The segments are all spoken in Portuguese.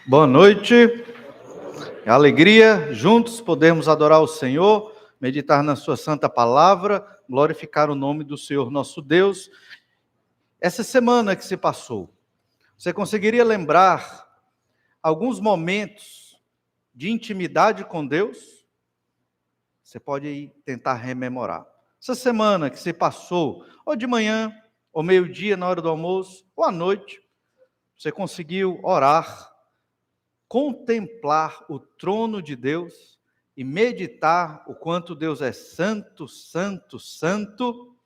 Boa noite, é alegria juntos podermos adorar o Senhor, meditar na sua santa palavra, glorificar o nome do Senhor nosso Deus. Essa semana que se passou, você conseguiria lembrar alguns momentos de intimidade com Deus? Você pode aí tentar rememorar. Essa semana que se passou, ou de manhã, ou meio-dia na hora do almoço, ou à noite, você conseguiu orar, contemplar o trono de Deus e meditar o quanto Deus é santo, santo, santo.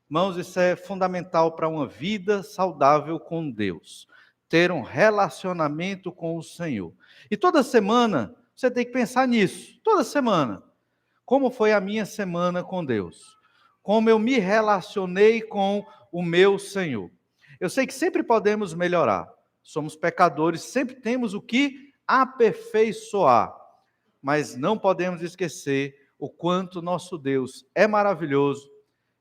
Irmãos, isso é fundamental para uma vida saudável com Deus. Ter um relacionamento com o Senhor. E toda semana você tem que pensar nisso. Toda semana. Como foi a minha semana com Deus? Como eu me relacionei com o meu Senhor? Eu sei que sempre podemos melhorar. Somos pecadores, sempre temos o que aperfeiçoar. Mas não podemos esquecer o quanto nosso Deus é maravilhoso,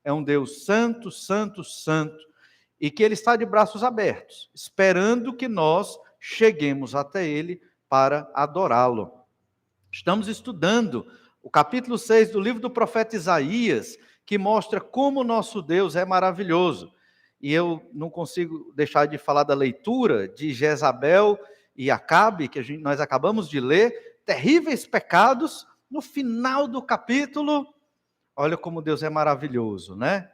é um Deus santo, santo, santo, e que Ele está de braços abertos, esperando que nós cheguemos até Ele para adorá-lo. Estamos estudando o capítulo 6 do livro do profeta Isaías, que mostra como nosso Deus é maravilhoso. E eu não consigo deixar de falar da leitura de Jezabel e Acabe, que nós acabamos de ler, terríveis pecados. No final do capítulo, olha como Deus é maravilhoso, né?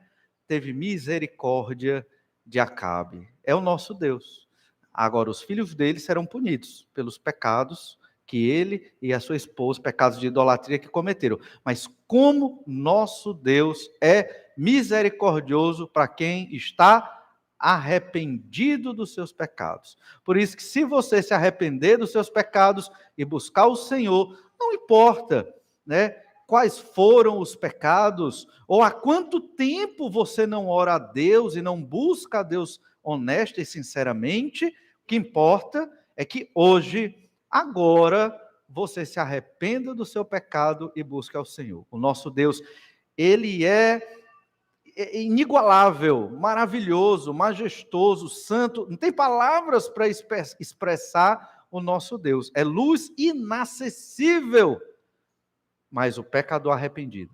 Teve misericórdia de Acabe. É o nosso Deus. Agora, os filhos dele serão punidos pelos pecados que ele e a sua esposa, pecados de idolatria que cometeram. Mas como nosso Deus é misericordioso para quem está arrependido dos seus pecados. Por isso que se você se arrepender dos seus pecados e buscar o Senhor, não importa, né, quais foram os pecados, ou há quanto tempo você não ora a Deus e não busca a Deus honesta e sinceramente, o que importa é que hoje, agora, você se arrependa do seu pecado e busque ao Senhor. O nosso Deus, Ele é inigualável, maravilhoso, majestoso, santo. Não tem palavras para expressar o nosso Deus. É luz inacessível. Mas o pecador arrependido,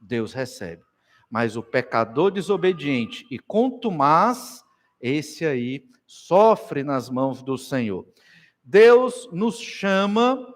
Deus recebe. Mas o pecador desobediente e contumaz, esse aí sofre nas mãos do Senhor. Deus nos chama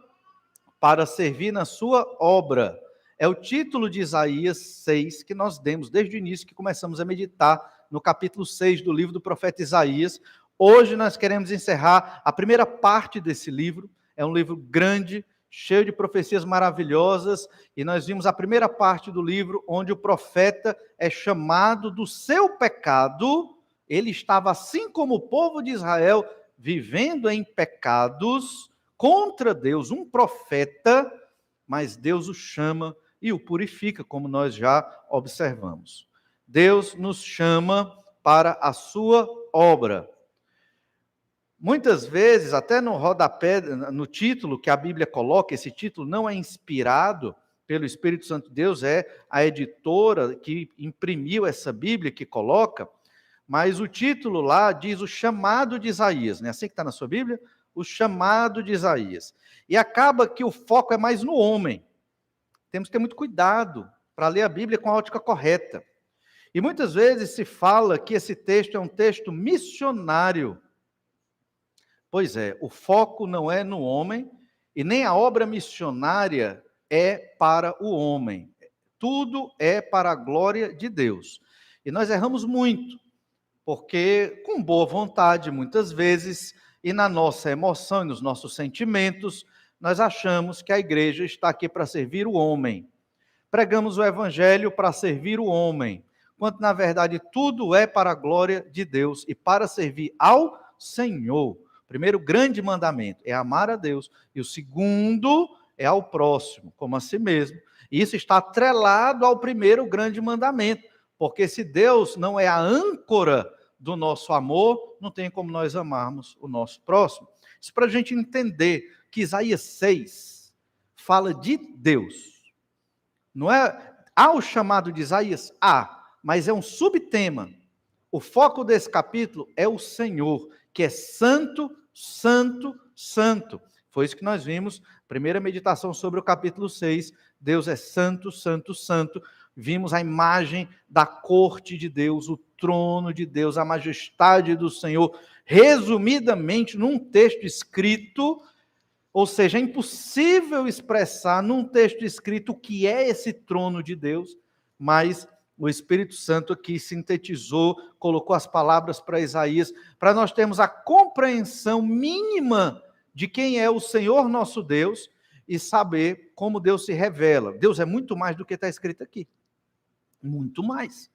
para servir na sua obra. É o título de Isaías 6 que nós demos desde o início que começamos a meditar no capítulo 6 do livro do profeta Isaías. Hoje nós queremos encerrar a primeira parte desse livro. É um livro grande, cheio de profecias maravilhosas, e nós vimos a primeira parte do livro onde o profeta é chamado do seu pecado. Ele estava, assim como o povo de Israel, vivendo em pecados contra Deus, um profeta, mas Deus o chama e o purifica, como nós já observamos. Deus nos chama para a sua obra. Muitas vezes, até no rodapé, no título que a Bíblia coloca, esse título não é inspirado pelo Espírito Santo de Deus, é a editora que imprimiu essa Bíblia que coloca, mas o título lá diz o chamado de Isaías, não é assim que está na sua Bíblia? O chamado de Isaías. E acaba que o foco é mais no homem. Temos que ter muito cuidado para ler a Bíblia com a ótica correta. E muitas vezes se fala que esse texto é um texto missionário. Pois é, o foco não é no homem, e nem a obra missionária é para o homem. Tudo é para a glória de Deus. E nós erramos muito, porque com boa vontade, muitas vezes, e na nossa emoção e nos nossos sentimentos, nós achamos que a igreja está aqui para servir o homem. Pregamos o evangelho para servir o homem, quando na verdade tudo é para a glória de Deus e para servir ao Senhor. O primeiro grande mandamento é amar a Deus, e o segundo é ao próximo, como a si mesmo. E isso está atrelado ao primeiro grande mandamento, porque se Deus não é a âncora do nosso amor, não tem como nós amarmos o nosso próximo. Isso para a gente entender que Isaías 6 fala de Deus. Não é, há o chamado de Isaías? Há, mas é um subtema. O foco desse capítulo é o Senhor, que é santo, santo, santo. Foi isso que nós vimos, primeira meditação sobre o capítulo 6, Deus é santo, santo, santo. Vimos a imagem da corte de Deus, o trono de Deus, a majestade do Senhor, resumidamente num texto escrito, ou seja, é impossível expressar num texto escrito o que é esse trono de Deus, mas o Espírito Santo aqui sintetizou, colocou as palavras para Isaías, para nós termos a compreensão mínima de quem é o Senhor nosso Deus e saber como Deus se revela. Deus é muito mais do que está escrito aqui. Muito mais.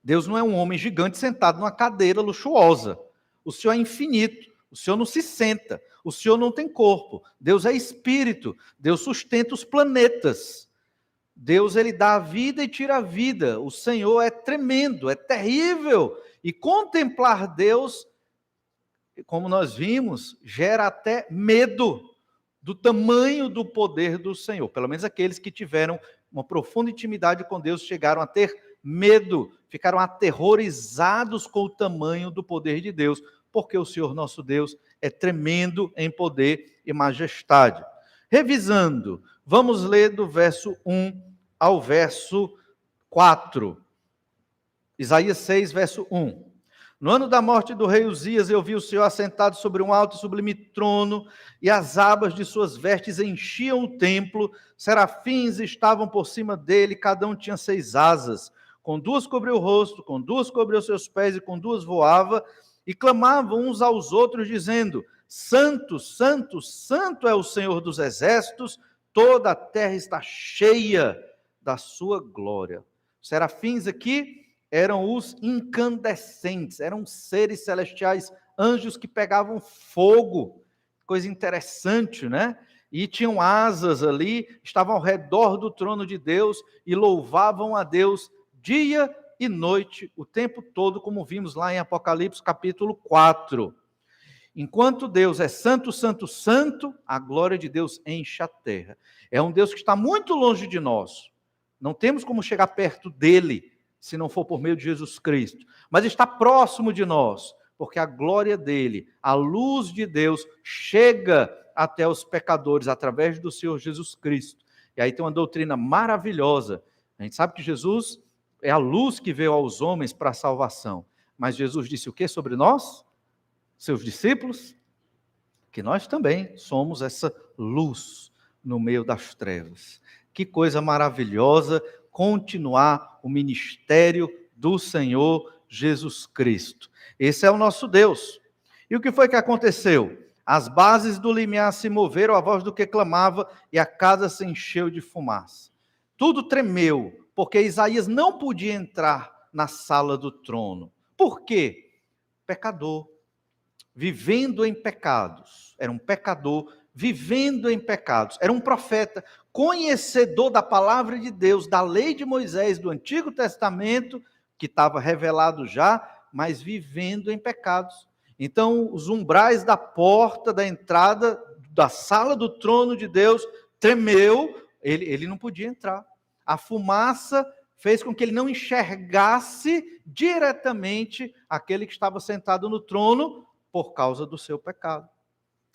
Deus não é um homem gigante sentado numa cadeira luxuosa. O Senhor é infinito. O Senhor não se senta. O Senhor não tem corpo. Deus é espírito. Deus sustenta os planetas. Deus, ele dá a vida e tira a vida. O Senhor é tremendo, é terrível. E contemplar Deus, como nós vimos, gera até medo do tamanho do poder do Senhor. Pelo menos aqueles que tiveram uma profunda intimidade com Deus chegaram a ter medo, ficaram aterrorizados com o tamanho do poder de Deus, porque o Senhor nosso Deus é tremendo em poder e majestade. Revisando, vamos ler do verso 1 ao verso 4. Isaías 6, verso 1. No ano da morte do rei Uzias, eu vi o Senhor assentado sobre um alto e sublime trono, e as abas de suas vestes enchiam o templo, serafins estavam por cima dele, cada um tinha 6 asas, com 2 cobriu o rosto, com 2 cobriu seus pés, e com 2 voava, e clamavam uns aos outros, dizendo: Santo, Santo, Santo é o Senhor dos exércitos, toda a terra está cheia da sua glória. Serafins aqui eram os incandescentes, eram seres celestiais, anjos que pegavam fogo, coisa interessante, né? E tinham asas ali, estavam ao redor do trono de Deus e louvavam a Deus dia e noite, o tempo todo, como vimos lá em Apocalipse capítulo 4. Enquanto Deus é santo, santo, santo, a glória de Deus enche a terra. É um Deus que está muito longe de nós, não temos como chegar perto dele, se não for por meio de Jesus Cristo, mas está próximo de nós, porque a glória dele, a luz de Deus, chega até os pecadores através do Senhor Jesus Cristo. E aí tem uma doutrina maravilhosa. A gente sabe que Jesus é a luz que veio aos homens para a salvação, mas Jesus disse o que sobre nós, seus discípulos? Que nós também somos essa luz no meio das trevas. Que coisa maravilhosa continuar o ministério do Senhor Jesus Cristo. Esse é o nosso Deus. E o que foi que aconteceu? As bases do limiar se moveram à voz do que clamava, e a casa se encheu de fumaça. Tudo tremeu, porque Isaías não podia entrar na sala do trono. Por quê? Pecador, vivendo em pecados. Era um pecador vivendo em pecados. Era um profeta, conhecedor da palavra de Deus, da lei de Moisés, do Antigo Testamento, que estava revelado já, mas vivendo em pecados. Então, os umbrais da porta, da entrada, da sala do trono de Deus, tremeu, ele não podia entrar. A fumaça fez com que ele não enxergasse diretamente aquele que estava sentado no trono por causa do seu pecado.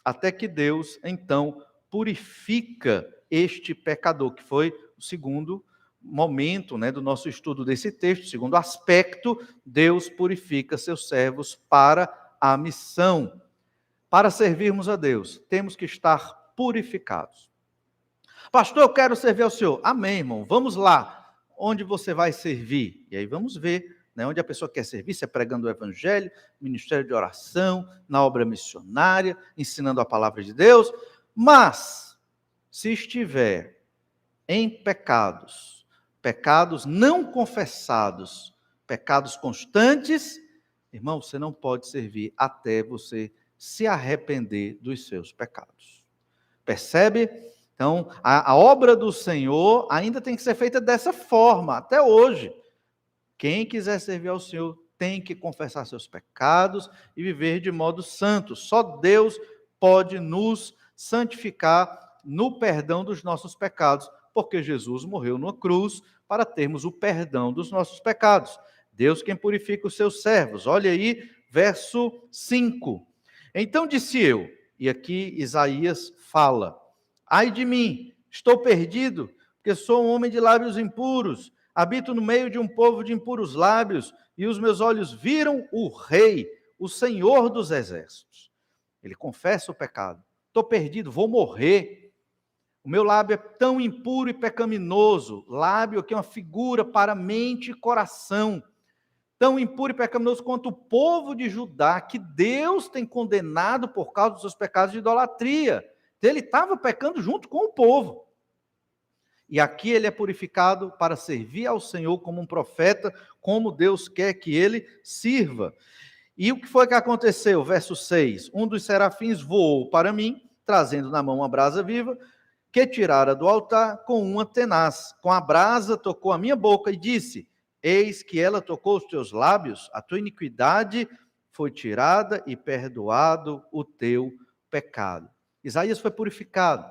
Até que Deus, então, purifica este pecador, que foi o segundo momento, né, do nosso estudo desse texto, segundo aspecto, Deus purifica seus servos para a missão. Para servirmos a Deus, temos que estar purificados. Pastor, eu quero servir ao Senhor. Amém, irmão. Vamos lá. Onde você vai servir? E aí vamos ver, né, onde a pessoa quer servir, se é pregando o evangelho, ministério de oração, na obra missionária, ensinando a palavra de Deus. Mas, se estiver em pecados, pecados não confessados, pecados constantes, irmão, você não pode servir até você se arrepender dos seus pecados. Percebe? Então, a obra do Senhor ainda tem que ser feita dessa forma, até hoje. Quem quiser servir ao Senhor tem que confessar seus pecados e viver de modo santo. Só Deus pode nos santificar no perdão dos nossos pecados, porque Jesus morreu numa cruz para termos o perdão dos nossos pecados. Deus quem purifica os seus servos. Olha aí, verso 5. Então disse eu, E aqui Isaías fala: ai de mim, estou perdido, porque sou um homem de lábios impuros, habito no meio de um povo de impuros lábios, e os meus olhos viram o Rei, o Senhor dos exércitos. Ele confessa o pecado. Estou perdido, vou morrer. O meu lábio é tão impuro e pecaminoso. Lábio aqui é uma figura para mente e coração. Tão impuro e pecaminoso quanto o povo de Judá, que Deus tem condenado por causa dos seus pecados de idolatria. Então, ele estava pecando junto com o povo. E aqui ele é purificado para servir ao Senhor como um profeta, como Deus quer que ele sirva. E o que foi que aconteceu? Verso 6. Um dos serafins voou para mim, trazendo na mão uma brasa viva, que tirara do altar com uma tenaz. Com a brasa tocou a minha boca e disse: eis que ela tocou os teus lábios, a tua iniquidade foi tirada e perdoado o teu pecado. Isaías foi purificado.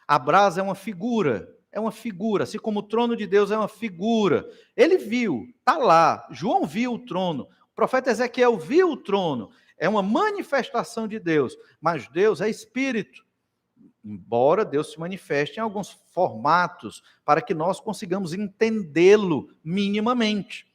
A brasa é uma figura, assim como o trono de Deus é uma figura. Ele viu, está lá, João viu o trono, o profeta Ezequiel viu o trono, é uma manifestação de Deus, mas Deus é espírito. Embora Deus se manifeste em alguns formatos, para que nós consigamos entendê-lo minimamente,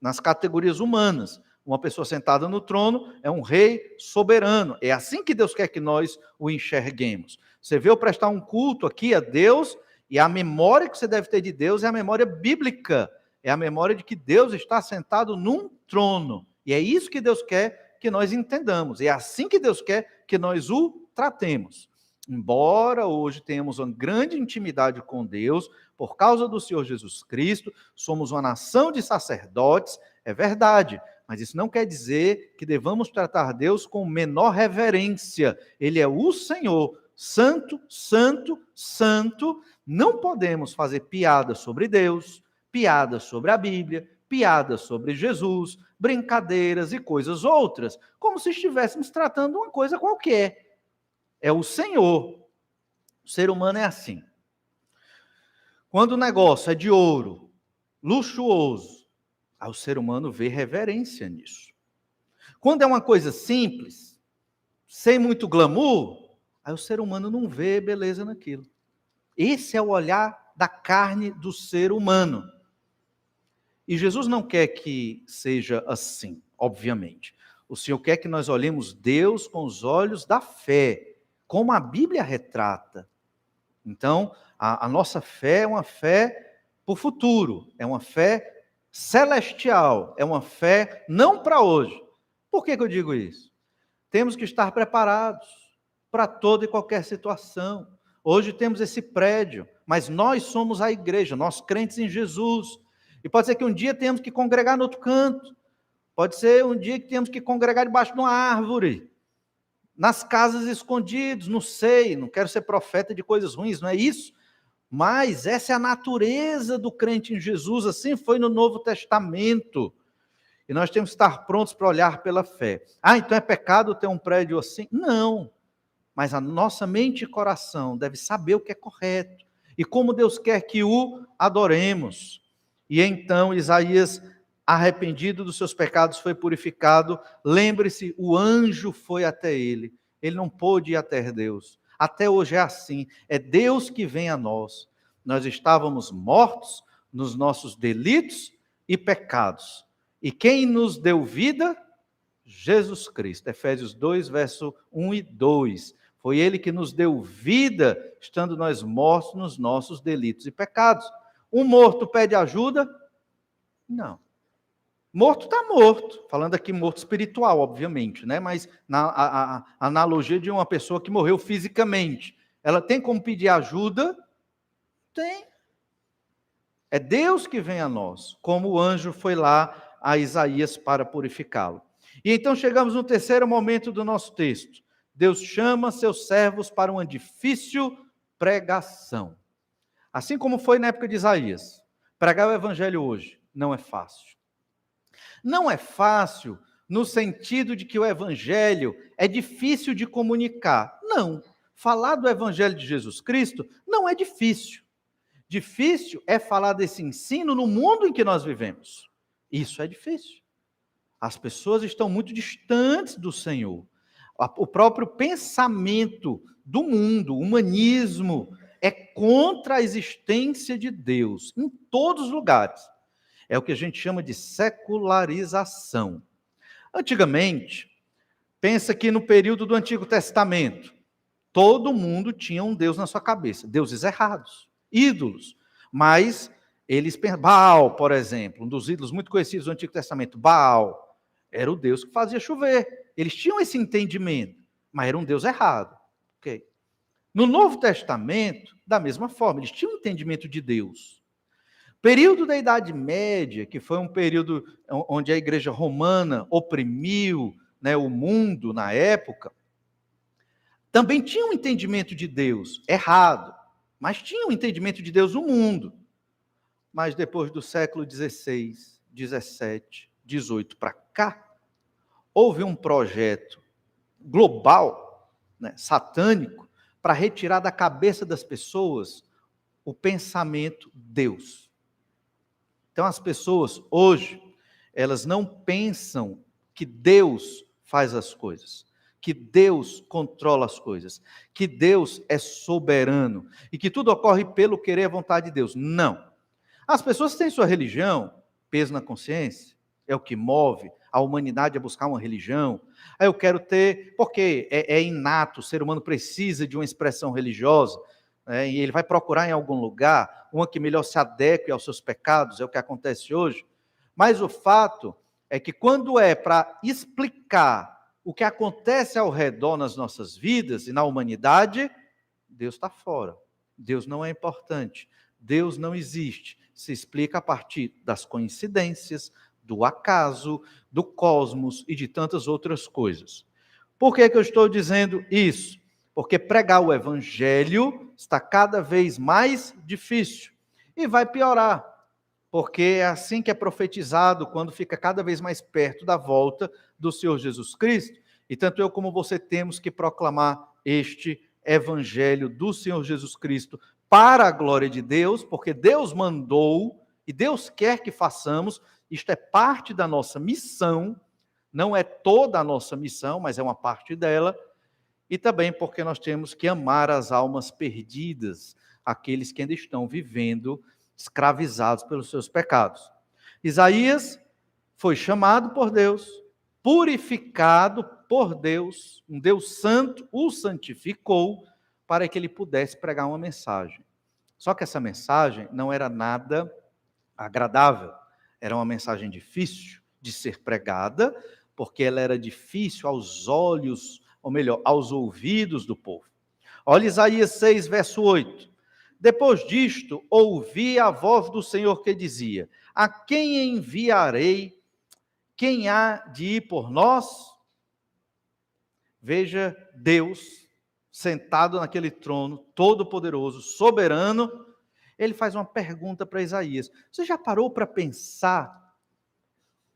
nas categorias humanas. Uma pessoa sentada no trono é um rei soberano. É assim que Deus quer que nós o enxerguemos. Você veio prestar um culto aqui a Deus, e a memória que você deve ter de Deus é a memória bíblica. É a memória de que Deus está sentado num trono. E é isso que Deus quer que nós entendamos. É assim que Deus quer que nós o tratemos. Embora hoje tenhamos uma grande intimidade com Deus, por causa do Senhor Jesus Cristo, somos uma nação de sacerdotes, é verdade, mas isso não quer dizer que devamos tratar Deus com menor reverência. Ele é o Senhor, santo, santo, santo. Não podemos fazer piadas sobre Deus, piadas sobre a Bíblia, piadas sobre Jesus, brincadeiras e coisas outras, como se estivéssemos tratando uma coisa qualquer. É o Senhor. O ser humano é assim. Quando o negócio é de ouro, luxuoso, aí o ser humano vê reverência nisso. Quando é uma coisa simples, sem muito glamour, aí o ser humano não vê beleza naquilo. Esse é o olhar da carne do ser humano. E Jesus não quer que seja assim, obviamente. O Senhor quer que nós olhemos Deus com os olhos da fé, como a Bíblia retrata. Então, a nossa fé é uma fé para o futuro, é uma fé celestial, é uma fé não para hoje. Por que eu digo isso? Temos que estar preparados para toda e qualquer situação. Hoje temos esse prédio, mas nós somos a igreja, nós crentes em Jesus. E pode ser que um dia tenhamos que congregar no outro canto, pode ser um dia que temos que congregar debaixo de uma árvore, nas casas escondidas, não sei, não quero ser profeta de coisas ruins, não é isso? Mas essa é a natureza do crente em Jesus, assim foi no Novo Testamento. E nós temos que estar prontos para olhar pela fé. Ah, então é pecado ter um prédio assim? Não, mas a nossa mente e coração deve saber o que é correto e como Deus quer que o adoremos. E então Isaías, arrependido dos seus pecados, foi purificado. Lembre-se, o anjo foi até ele. Ele não pôde ir até Deus. Até hoje é assim. É Deus que vem a nós. Nós estávamos mortos nos nossos delitos e pecados. E quem nos deu vida? Jesus Cristo. Efésios 2, verso 1 e 2. Foi ele que nos deu vida, estando nós mortos nos nossos delitos e pecados. Um morto pede ajuda? Não. Morto está morto, falando aqui morto espiritual, obviamente, né? Mas a analogia de uma pessoa que morreu fisicamente, ela tem como pedir ajuda? Tem. É Deus que vem a nós, como o anjo foi lá a Isaías para purificá-lo. E então chegamos no terceiro momento do nosso texto. Deus chama seus servos para uma difícil pregação. Assim como foi na época de Isaías. Pregar o evangelho hoje não é fácil. Não é fácil no sentido de que o evangelho é difícil de comunicar. Não. Falar do evangelho de Jesus Cristo não é difícil. Difícil é falar desse ensino no mundo em que nós vivemos. Isso é difícil. As pessoas estão muito distantes do Senhor. O próprio pensamento do mundo, o humanismo, é contra a existência de Deus em todos os lugares. É o que a gente chama de secularização. Antigamente, pensa que no período do Antigo Testamento, todo mundo tinha um Deus na sua cabeça, deuses errados, ídolos. Mas eles pensavam, Baal, por exemplo, um dos ídolos muito conhecidos do Antigo Testamento, Baal, era o Deus que fazia chover. Eles tinham esse entendimento, mas era um Deus errado. Okay? No Novo Testamento, da mesma forma, eles tinham um entendimento de Deus. Período da Idade Média, que foi um período onde a Igreja Romana oprimiu, né, o mundo na época, também tinha um entendimento de Deus errado, mas tinha um entendimento de Deus no mundo. Mas depois do século XVI, XVII, XVIII para cá, houve um projeto global, né, satânico, para retirar da cabeça das pessoas o pensamento Deus. Então as pessoas hoje, elas não pensam que Deus faz as coisas, que Deus controla as coisas, que Deus é soberano e que tudo ocorre pelo querer e vontade de Deus. Não. As pessoas têm sua religião, peso na consciência, é o que move a humanidade a buscar uma religião. Aí eu quero ter, porque é inato, o ser humano precisa de uma expressão religiosa, né, e ele vai procurar em algum lugar uma que melhor se adeque aos seus pecados, é o que acontece hoje. Mas o fato é que quando é para explicar o que acontece ao redor nas nossas vidas e na humanidade, Deus está fora. Deus não é importante. Deus não existe. Se explica a partir das coincidências, do acaso, do cosmos e de tantas outras coisas. Por que eu estou dizendo isso? Porque pregar o evangelho está cada vez mais difícil e vai piorar, porque é assim que é profetizado quando fica cada vez mais perto da volta do Senhor Jesus Cristo. E tanto eu como você temos que proclamar este evangelho do Senhor Jesus Cristo para a glória de Deus, porque Deus mandou e Deus quer que façamos. Isto é parte da nossa missão, não é toda a nossa missão, mas é uma parte dela. E também porque nós temos que amar as almas perdidas, aqueles que ainda estão vivendo escravizados pelos seus pecados. Isaías foi chamado por Deus, purificado por Deus, um Deus santo o santificou para que ele pudesse pregar uma mensagem. Só que essa mensagem não era nada agradável, era uma mensagem difícil de ser pregada, porque ela era difícil aos olhos, ou melhor, aos ouvidos do povo. Olha Isaías 6, verso 8. Depois disto, ouvi a voz do Senhor que dizia: a quem enviarei? Quem há de ir por nós? Veja Deus sentado naquele trono, todo-poderoso, soberano. Ele faz uma pergunta para Isaías. Você já parou para pensar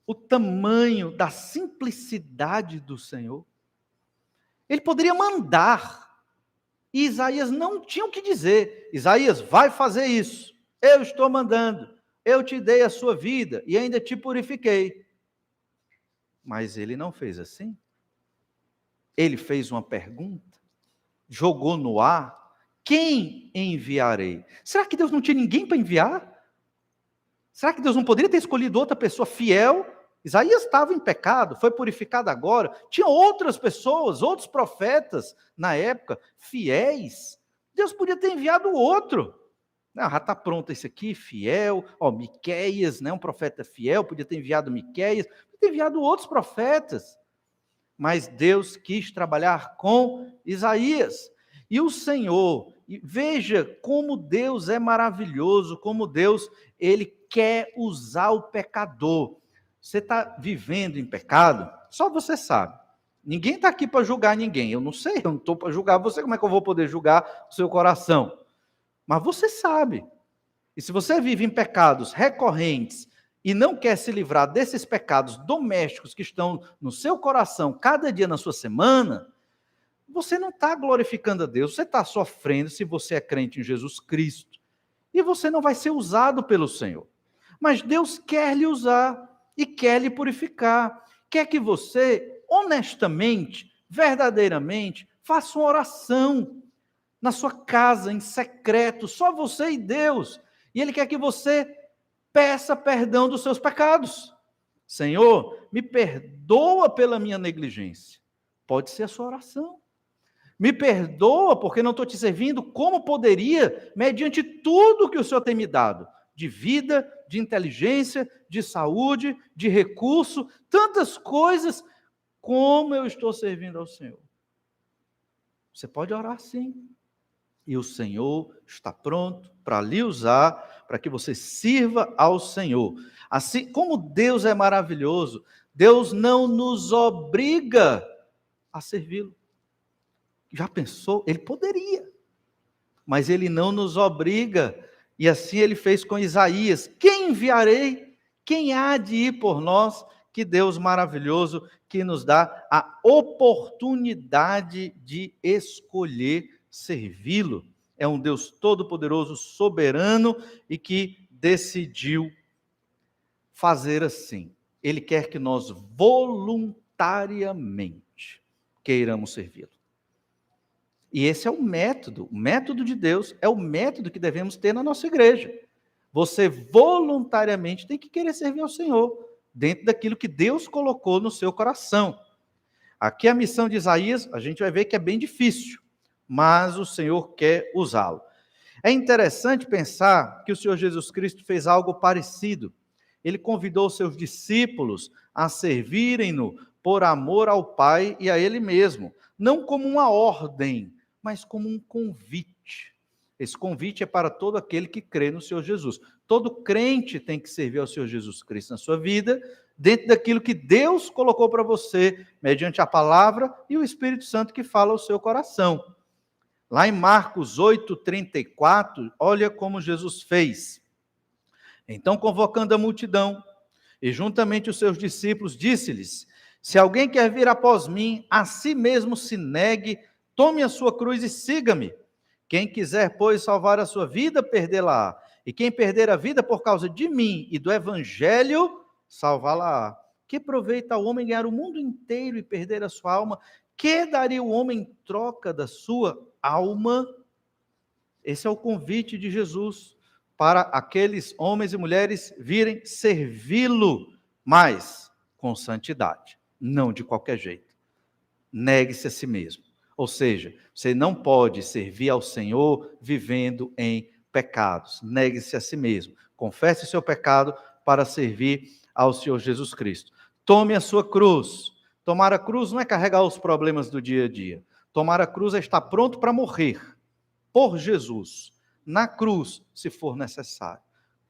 o tamanho da simplicidade do Senhor? Ele poderia mandar, e Isaías não tinha o que dizer. Isaías, vai fazer isso. Eu estou mandando. Eu te dei a sua vida e ainda te purifiquei. Mas ele não fez assim. Ele fez uma pergunta, jogou no ar. Quem enviarei? Será que Deus não tinha ninguém para enviar? Será que Deus não poderia ter escolhido outra pessoa fiel? Isaías estava em pecado, foi purificado agora. Tinha outras pessoas, outros profetas na época, fiéis. Deus podia ter enviado outro. Não, já está pronto esse aqui, fiel. Miqueias, né, um profeta fiel, podia ter enviado Miqueias, podia ter enviado outros profetas. Mas Deus quis trabalhar com Isaías. E o Senhor, veja como Deus é maravilhoso, como Deus, ele quer usar o pecador. Você está vivendo em pecado? Só você sabe. Ninguém está aqui para julgar ninguém. Eu não sei, eu não estou para julgar você. Como é que eu vou poder julgar o seu coração? Mas você sabe. E se você vive em pecados recorrentes e não quer se livrar desses pecados domésticos que estão no seu coração cada dia na sua semana, você não está glorificando a Deus. Você está sofrendo se você é crente em Jesus Cristo. E você não vai ser usado pelo Senhor. Mas Deus quer lhe usar e quer lhe purificar. Quer que você, honestamente, verdadeiramente, faça uma oração na sua casa, em secreto, só você e Deus. E Ele quer que você peça perdão dos seus pecados. Senhor, me perdoa pela minha negligência. Pode ser a sua oração. Me perdoa porque não estou te servindo como poderia, mediante tudo que o Senhor tem me dado, de vida, de inteligência, de saúde, de recurso, tantas coisas, como eu estou servindo ao Senhor. Você pode orar sim. E o Senhor está pronto para lhe usar, para que você sirva ao Senhor. Assim como Deus é maravilhoso, Deus não nos obriga a servi-lo. Já pensou? Ele poderia, mas ele não nos obriga. E assim ele fez com Isaías: quem enviarei? Quem há de ir por nós? Que Deus maravilhoso que nos dá a oportunidade de escolher servi-lo. É um Deus todo-poderoso, soberano e que decidiu fazer assim. Ele quer que nós voluntariamente queiramos servi-lo. E esse é o método de Deus é o método que devemos ter na nossa igreja. Você voluntariamente tem que querer servir ao Senhor, dentro daquilo que Deus colocou no seu coração. Aqui a missão de Isaías, a gente vai ver que é bem difícil, mas o Senhor quer usá-lo. É interessante pensar que o Senhor Jesus Cristo fez algo parecido. Ele convidou os seus discípulos a servirem-no por amor ao Pai e a Ele mesmo, não como uma ordem, mas como um convite. Esse convite é para todo aquele que crê no Senhor Jesus. Todo crente tem que servir ao Senhor Jesus Cristo na sua vida, dentro daquilo que Deus colocou para você, mediante a palavra e o Espírito Santo que fala ao seu coração. Lá em Marcos 8:34, olha como Jesus fez. Então, convocando a multidão, e juntamente os seus discípulos, disse-lhes: se alguém quer vir após mim, a si mesmo se negue, tome a sua cruz e siga-me. Quem quiser, pois, salvar a sua vida, perdê-la-á. E quem perder a vida por causa de mim e do evangelho, salvá-la-á. Que proveita ao homem ganhar o mundo inteiro e perder a sua alma? Que daria o homem em troca da sua alma? Esse é o convite de Jesus para aqueles homens e mulheres virem servi-lo, mas com santidade, não de qualquer jeito. Negue-se a si mesmo. Ou seja, você não pode servir ao Senhor vivendo em pecados. Negue-se a si mesmo. Confesse o seu pecado para servir ao Senhor Jesus Cristo. Tome a sua cruz. Tomar a cruz não é carregar os problemas do dia a dia. Tomar a cruz é estar pronto para morrer por Jesus, na cruz, se for necessário.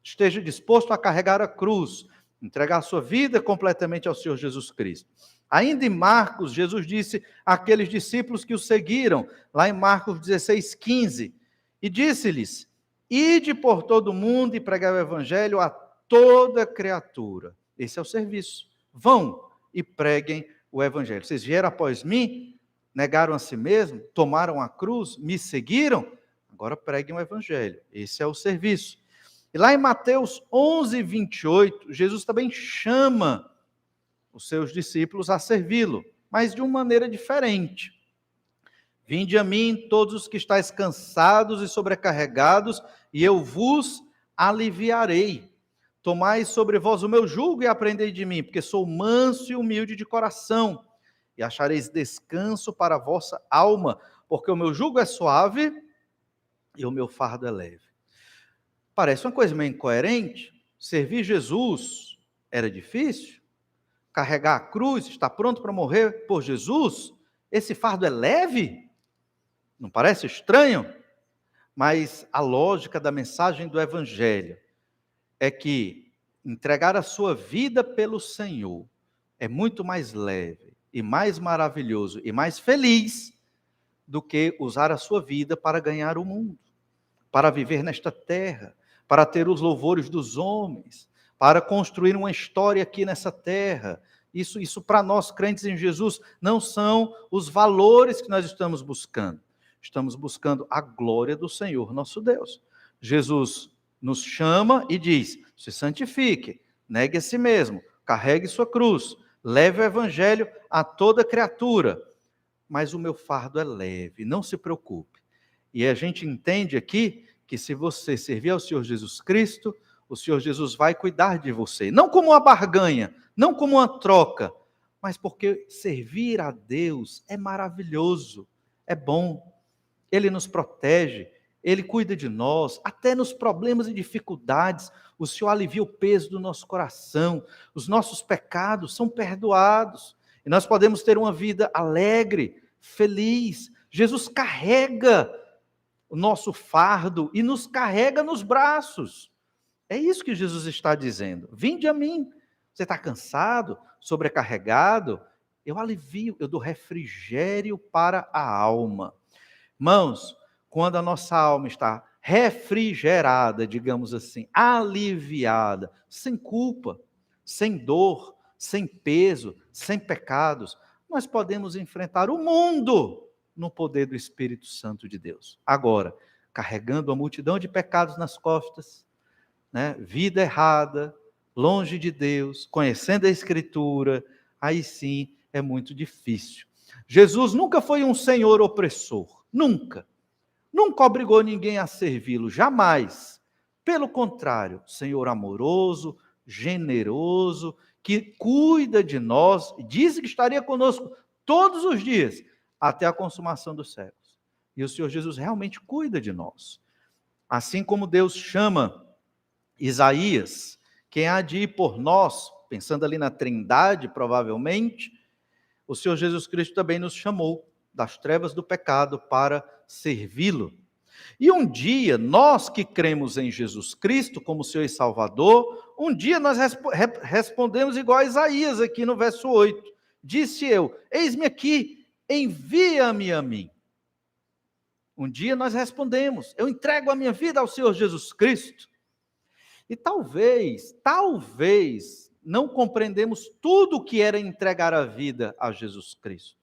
Esteja disposto a carregar a cruz, entregar a sua vida completamente ao Senhor Jesus Cristo. Ainda em Marcos, Jesus disse àqueles discípulos que o seguiram, lá em Marcos 16:15, e disse-lhes: ide por todo o mundo e pregai o evangelho a toda criatura. Esse é o serviço. Vão e preguem o evangelho. Vocês vieram após mim, negaram a si mesmo, tomaram a cruz, me seguiram, agora preguem o evangelho. Esse é o serviço. E lá em Mateus 11:28, Jesus também chama os seus discípulos a servi-lo, mas de uma maneira diferente. Vinde a mim todos os que estáis cansados e sobrecarregados, e eu vos aliviarei. Tomai sobre vós o meu jugo e aprendei de mim, porque sou manso e humilde de coração, e achareis descanso para a vossa alma, porque o meu jugo é suave e o meu fardo é leve. Parece uma coisa meio incoerente. Servir Jesus era difícil? Carregar a cruz, estar pronto para morrer por Jesus, esse fardo é leve? Não parece estranho? Mas a lógica da mensagem do Evangelho é que entregar a sua vida pelo Senhor é muito mais leve e mais maravilhoso e mais feliz do que usar a sua vida para ganhar o mundo, para viver nesta terra, para ter os louvores dos homens, para construir uma história aqui nessa terra. Isso para nós, crentes em Jesus, não são os valores que nós estamos buscando. Estamos buscando a glória do Senhor, nosso Deus. Jesus nos chama e diz: se santifique, negue a si mesmo, carregue sua cruz, leve o evangelho a toda criatura. mas o meu fardo é leve, não se preocupe. E a gente entende aqui que se você servir ao Senhor Jesus Cristo, o Senhor Jesus vai cuidar de você. Não como uma barganha, não como uma troca, mas porque servir a Deus é maravilhoso, é bom. Ele nos protege, Ele cuida de nós, até nos problemas e dificuldades. O Senhor alivia o peso do nosso coração, os nossos pecados são perdoados, e nós podemos ter uma vida alegre, feliz. Jesus carrega o nosso fardo e nos carrega nos braços. É isso que Jesus está dizendo. Vinde a mim. Você está cansado, sobrecarregado? Eu alivio, eu dou refrigério para a alma. Irmãos, quando a nossa alma está refrigerada, digamos assim, aliviada, sem culpa, sem dor, sem peso, sem pecados, nós podemos enfrentar o mundo no poder do Espírito Santo de Deus. Agora, carregando a multidão de pecados nas costas, né, vida errada, longe de Deus, conhecendo a Escritura, aí sim é muito difícil. Jesus nunca foi um senhor opressor, nunca. Nunca obrigou ninguém a servi-lo, jamais. Pelo contrário, Senhor amoroso, generoso, que cuida de nós, disse que estaria conosco todos os dias, até a consumação dos séculos. E o Senhor Jesus realmente cuida de nós. Assim como Deus chama Isaías, quem há de ir por nós, pensando ali na Trindade, provavelmente, o Senhor Jesus Cristo também nos chamou das trevas do pecado para servi-lo. E um dia, nós que cremos em Jesus Cristo como Senhor e Salvador, um dia nós respondemos igual a Isaías aqui no verso 8. Disse eu, eis-me aqui, envia-me a mim. Um dia nós respondemos, eu entrego a minha vida ao Senhor Jesus Cristo. E talvez não compreendemos tudo o que era entregar a vida a Jesus Cristo.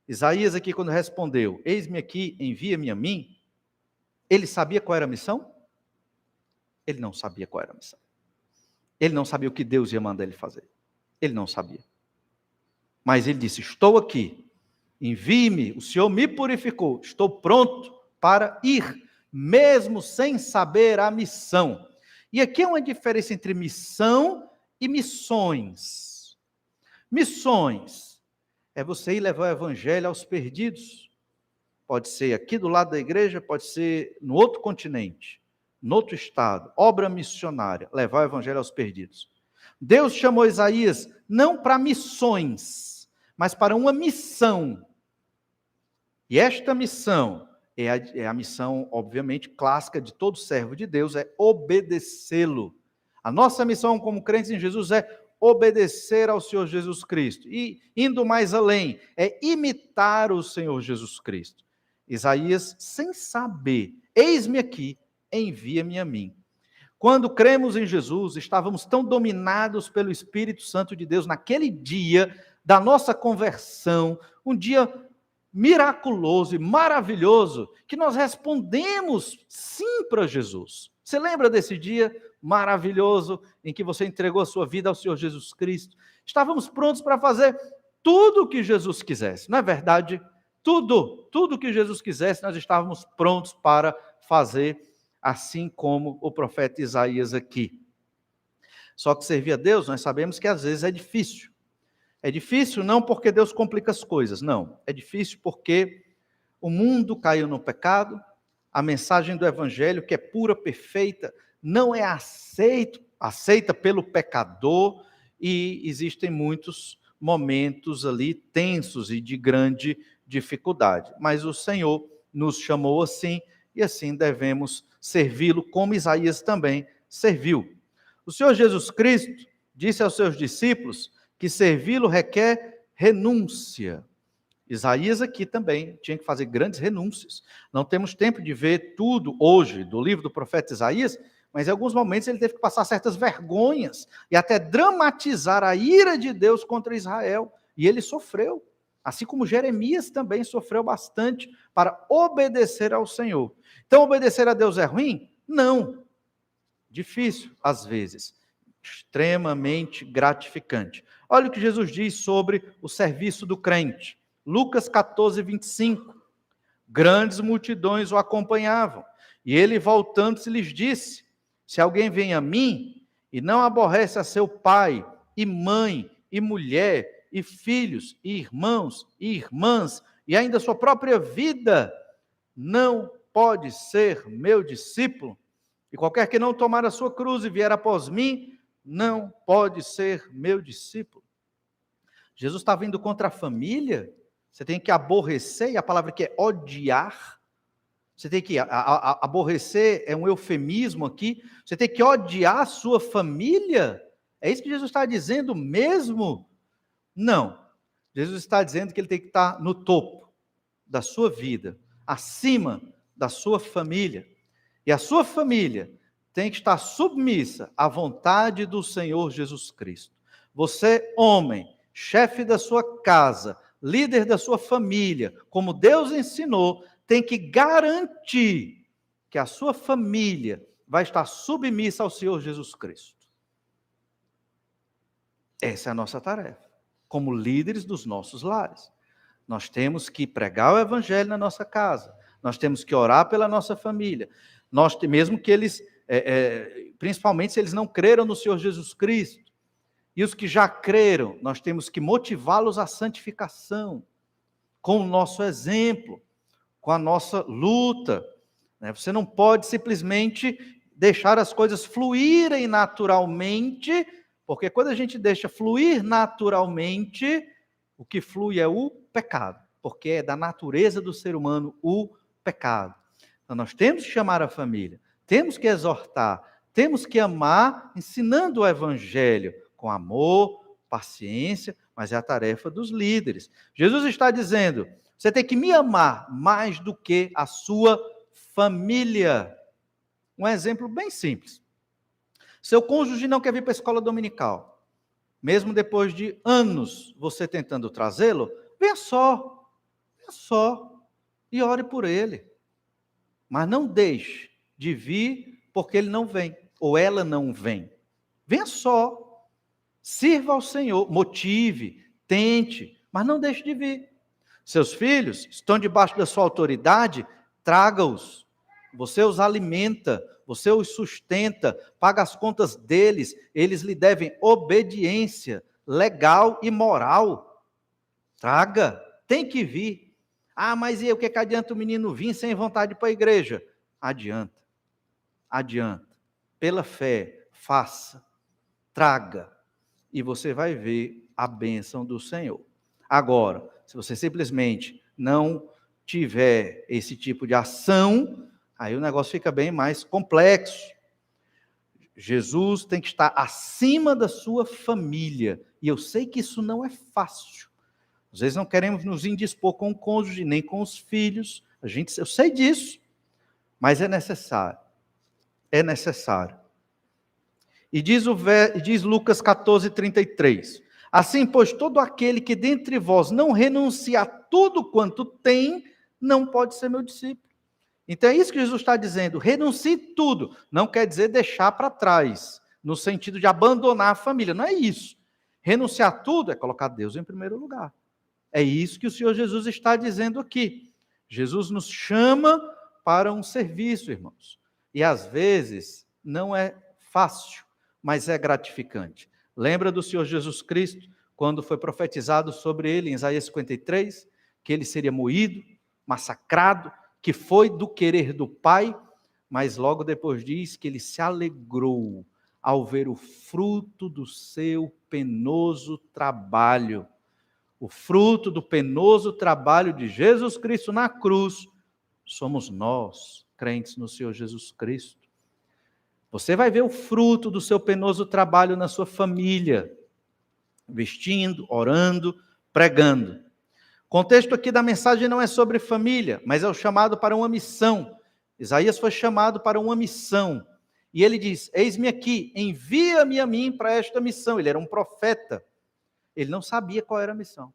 Isaías aqui quando respondeu, eis-me aqui, envia-me a mim, ele sabia qual era a missão? Ele não sabia qual era a missão. Ele não sabia o que Deus ia mandar ele fazer. Ele não sabia. Mas ele disse, estou aqui, envie-me, o Senhor me purificou, estou pronto para ir, mesmo sem saber a missão. E aqui é uma diferença entre missão e missões. Missões é você ir levar o evangelho aos perdidos. Pode ser aqui do lado da igreja, pode ser no outro continente, no outro estado. Obra missionária, levar o evangelho aos perdidos. Deus chamou Isaías não para missões, mas para uma missão. E esta missão é a missão, obviamente, clássica de todo servo de Deus, é obedecê-lo. A nossa missão como crentes em Jesus é obedecer ao Senhor Jesus Cristo. E, indo mais além, é imitar o Senhor Jesus Cristo. Isaías, sem saber, eis-me aqui, envia-me a mim. Quando cremos em Jesus, estávamos tão dominados pelo Espírito Santo de Deus naquele dia da nossa conversão, um dia miraculoso e maravilhoso, que nós respondemos sim para Jesus. Você lembra desse dia maravilhoso em que você entregou a sua vida ao Senhor Jesus Cristo? Estávamos prontos para fazer tudo o que Jesus quisesse, não é verdade? Tudo que Jesus quisesse, nós estávamos prontos para fazer, assim como o profeta Isaías aqui. Só que servir a Deus, nós sabemos que às vezes é difícil. É difícil não porque Deus complica as coisas, não. É difícil porque o mundo caiu no pecado, a mensagem do Evangelho, que é pura, perfeita, não é aceita pelo pecador, e existem muitos momentos ali tensos e de grande dificuldade. Mas o Senhor nos chamou assim, e assim devemos servi-lo, como Isaías também serviu. O Senhor Jesus Cristo disse aos seus discípulos que servi-lo requer renúncia. Isaías aqui também tinha que fazer grandes renúncias. Não temos tempo de ver tudo hoje do livro do profeta Isaías, mas em alguns momentos ele teve que passar certas vergonhas e até dramatizar a ira de Deus contra Israel. E ele sofreu, assim como Jeremias também sofreu bastante para obedecer ao Senhor. Então, obedecer a Deus é ruim? Não. Difícil, às vezes. Extremamente gratificante. Olha o que Jesus diz sobre o serviço do crente. Lucas 14, 25. Grandes multidões o acompanhavam. E ele, voltando-se, lhes disse: se alguém vem a mim e não aborrece a seu pai, e mãe, e mulher, e filhos, e irmãos, e irmãs, e ainda sua própria vida, não pode ser meu discípulo. E qualquer que não tomar a sua cruz e vier após mim, não pode ser meu discípulo. Jesus está vindo contra a família. Você tem que aborrecer, e a palavra que é odiar. Você tem que, aborrecer é um eufemismo aqui. Você tem que odiar a sua família. É isso que Jesus está dizendo mesmo? Não. Jesus está dizendo que ele tem que estar no topo da sua vida, acima da sua família. E a sua família tem que estar submissa à vontade do Senhor Jesus Cristo. Você, homem, chefe da sua casa, líder da sua família, como Deus ensinou, tem que garantir que a sua família vai estar submissa ao Senhor Jesus Cristo. Essa é a nossa tarefa, como líderes dos nossos lares. Nós temos que pregar o evangelho na nossa casa, nós temos que orar pela nossa família, mesmo que eles, principalmente se eles não creram no Senhor Jesus Cristo, e os que já creram, nós temos que motivá-los à santificação, com o nosso exemplo, com a nossa luta. Você não pode simplesmente deixar as coisas fluírem naturalmente, porque quando a gente deixa fluir naturalmente, o que flui é o pecado, porque é da natureza do ser humano o pecado. Então nós temos que chamar a família, temos que exortar, temos que amar, ensinando o evangelho, com amor, paciência, mas é a tarefa dos líderes. Jesus está dizendo: você tem que me amar mais do que a sua família. Um exemplo bem simples. Seu cônjuge não quer vir para a escola dominical. Mesmo depois de anos você tentando trazê-lo, venha só e ore por ele. Mas não deixe de vir porque ele não vem, ou ela não vem. Venha só. Sirva ao Senhor, motive, tente, mas não deixe de vir. Seus filhos estão debaixo da sua autoridade, traga-os. Você os alimenta, você os sustenta, paga as contas deles, eles lhe devem obediência legal e moral. Traga, tem que vir. Ah, mas e aí, o que adianta o menino vir sem vontade para a igreja? Adianta. Pela fé, faça, traga. E você vai ver a bênção do Senhor. Agora, se você simplesmente não tiver esse tipo de ação, aí o negócio fica bem mais complexo. Jesus tem que estar acima da sua família. E eu sei que isso não é fácil. Às vezes não queremos nos indispor com o cônjuge, nem com os filhos. Eu sei disso. Mas é necessário. É necessário. E diz Lucas 14, 33. Assim, pois, todo aquele que dentre vós não renuncia a tudo quanto tem, não pode ser meu discípulo. Então é isso que Jesus está dizendo. Renuncie tudo. Não quer dizer deixar para trás, no sentido de abandonar a família. Não é isso. Renunciar tudo é colocar Deus em primeiro lugar. É isso que o Senhor Jesus está dizendo aqui. Jesus nos chama para um serviço, irmãos. E às vezes não é fácil, mas é gratificante. Lembra do Senhor Jesus Cristo, quando foi profetizado sobre ele, em Isaías 53, que ele seria moído, massacrado, que foi do querer do Pai, mas logo depois diz que ele se alegrou ao ver o fruto do seu penoso trabalho. O fruto do penoso trabalho de Jesus Cristo na cruz, somos nós, crentes no Senhor Jesus Cristo. Você vai ver o fruto do seu penoso trabalho na sua família, vestindo, orando, pregando. O contexto aqui da mensagem não é sobre família, mas é o chamado para uma missão. Isaías foi chamado para uma missão. E ele diz: eis-me aqui, envia-me a mim para esta missão. Ele era um profeta. Ele não sabia qual era a missão.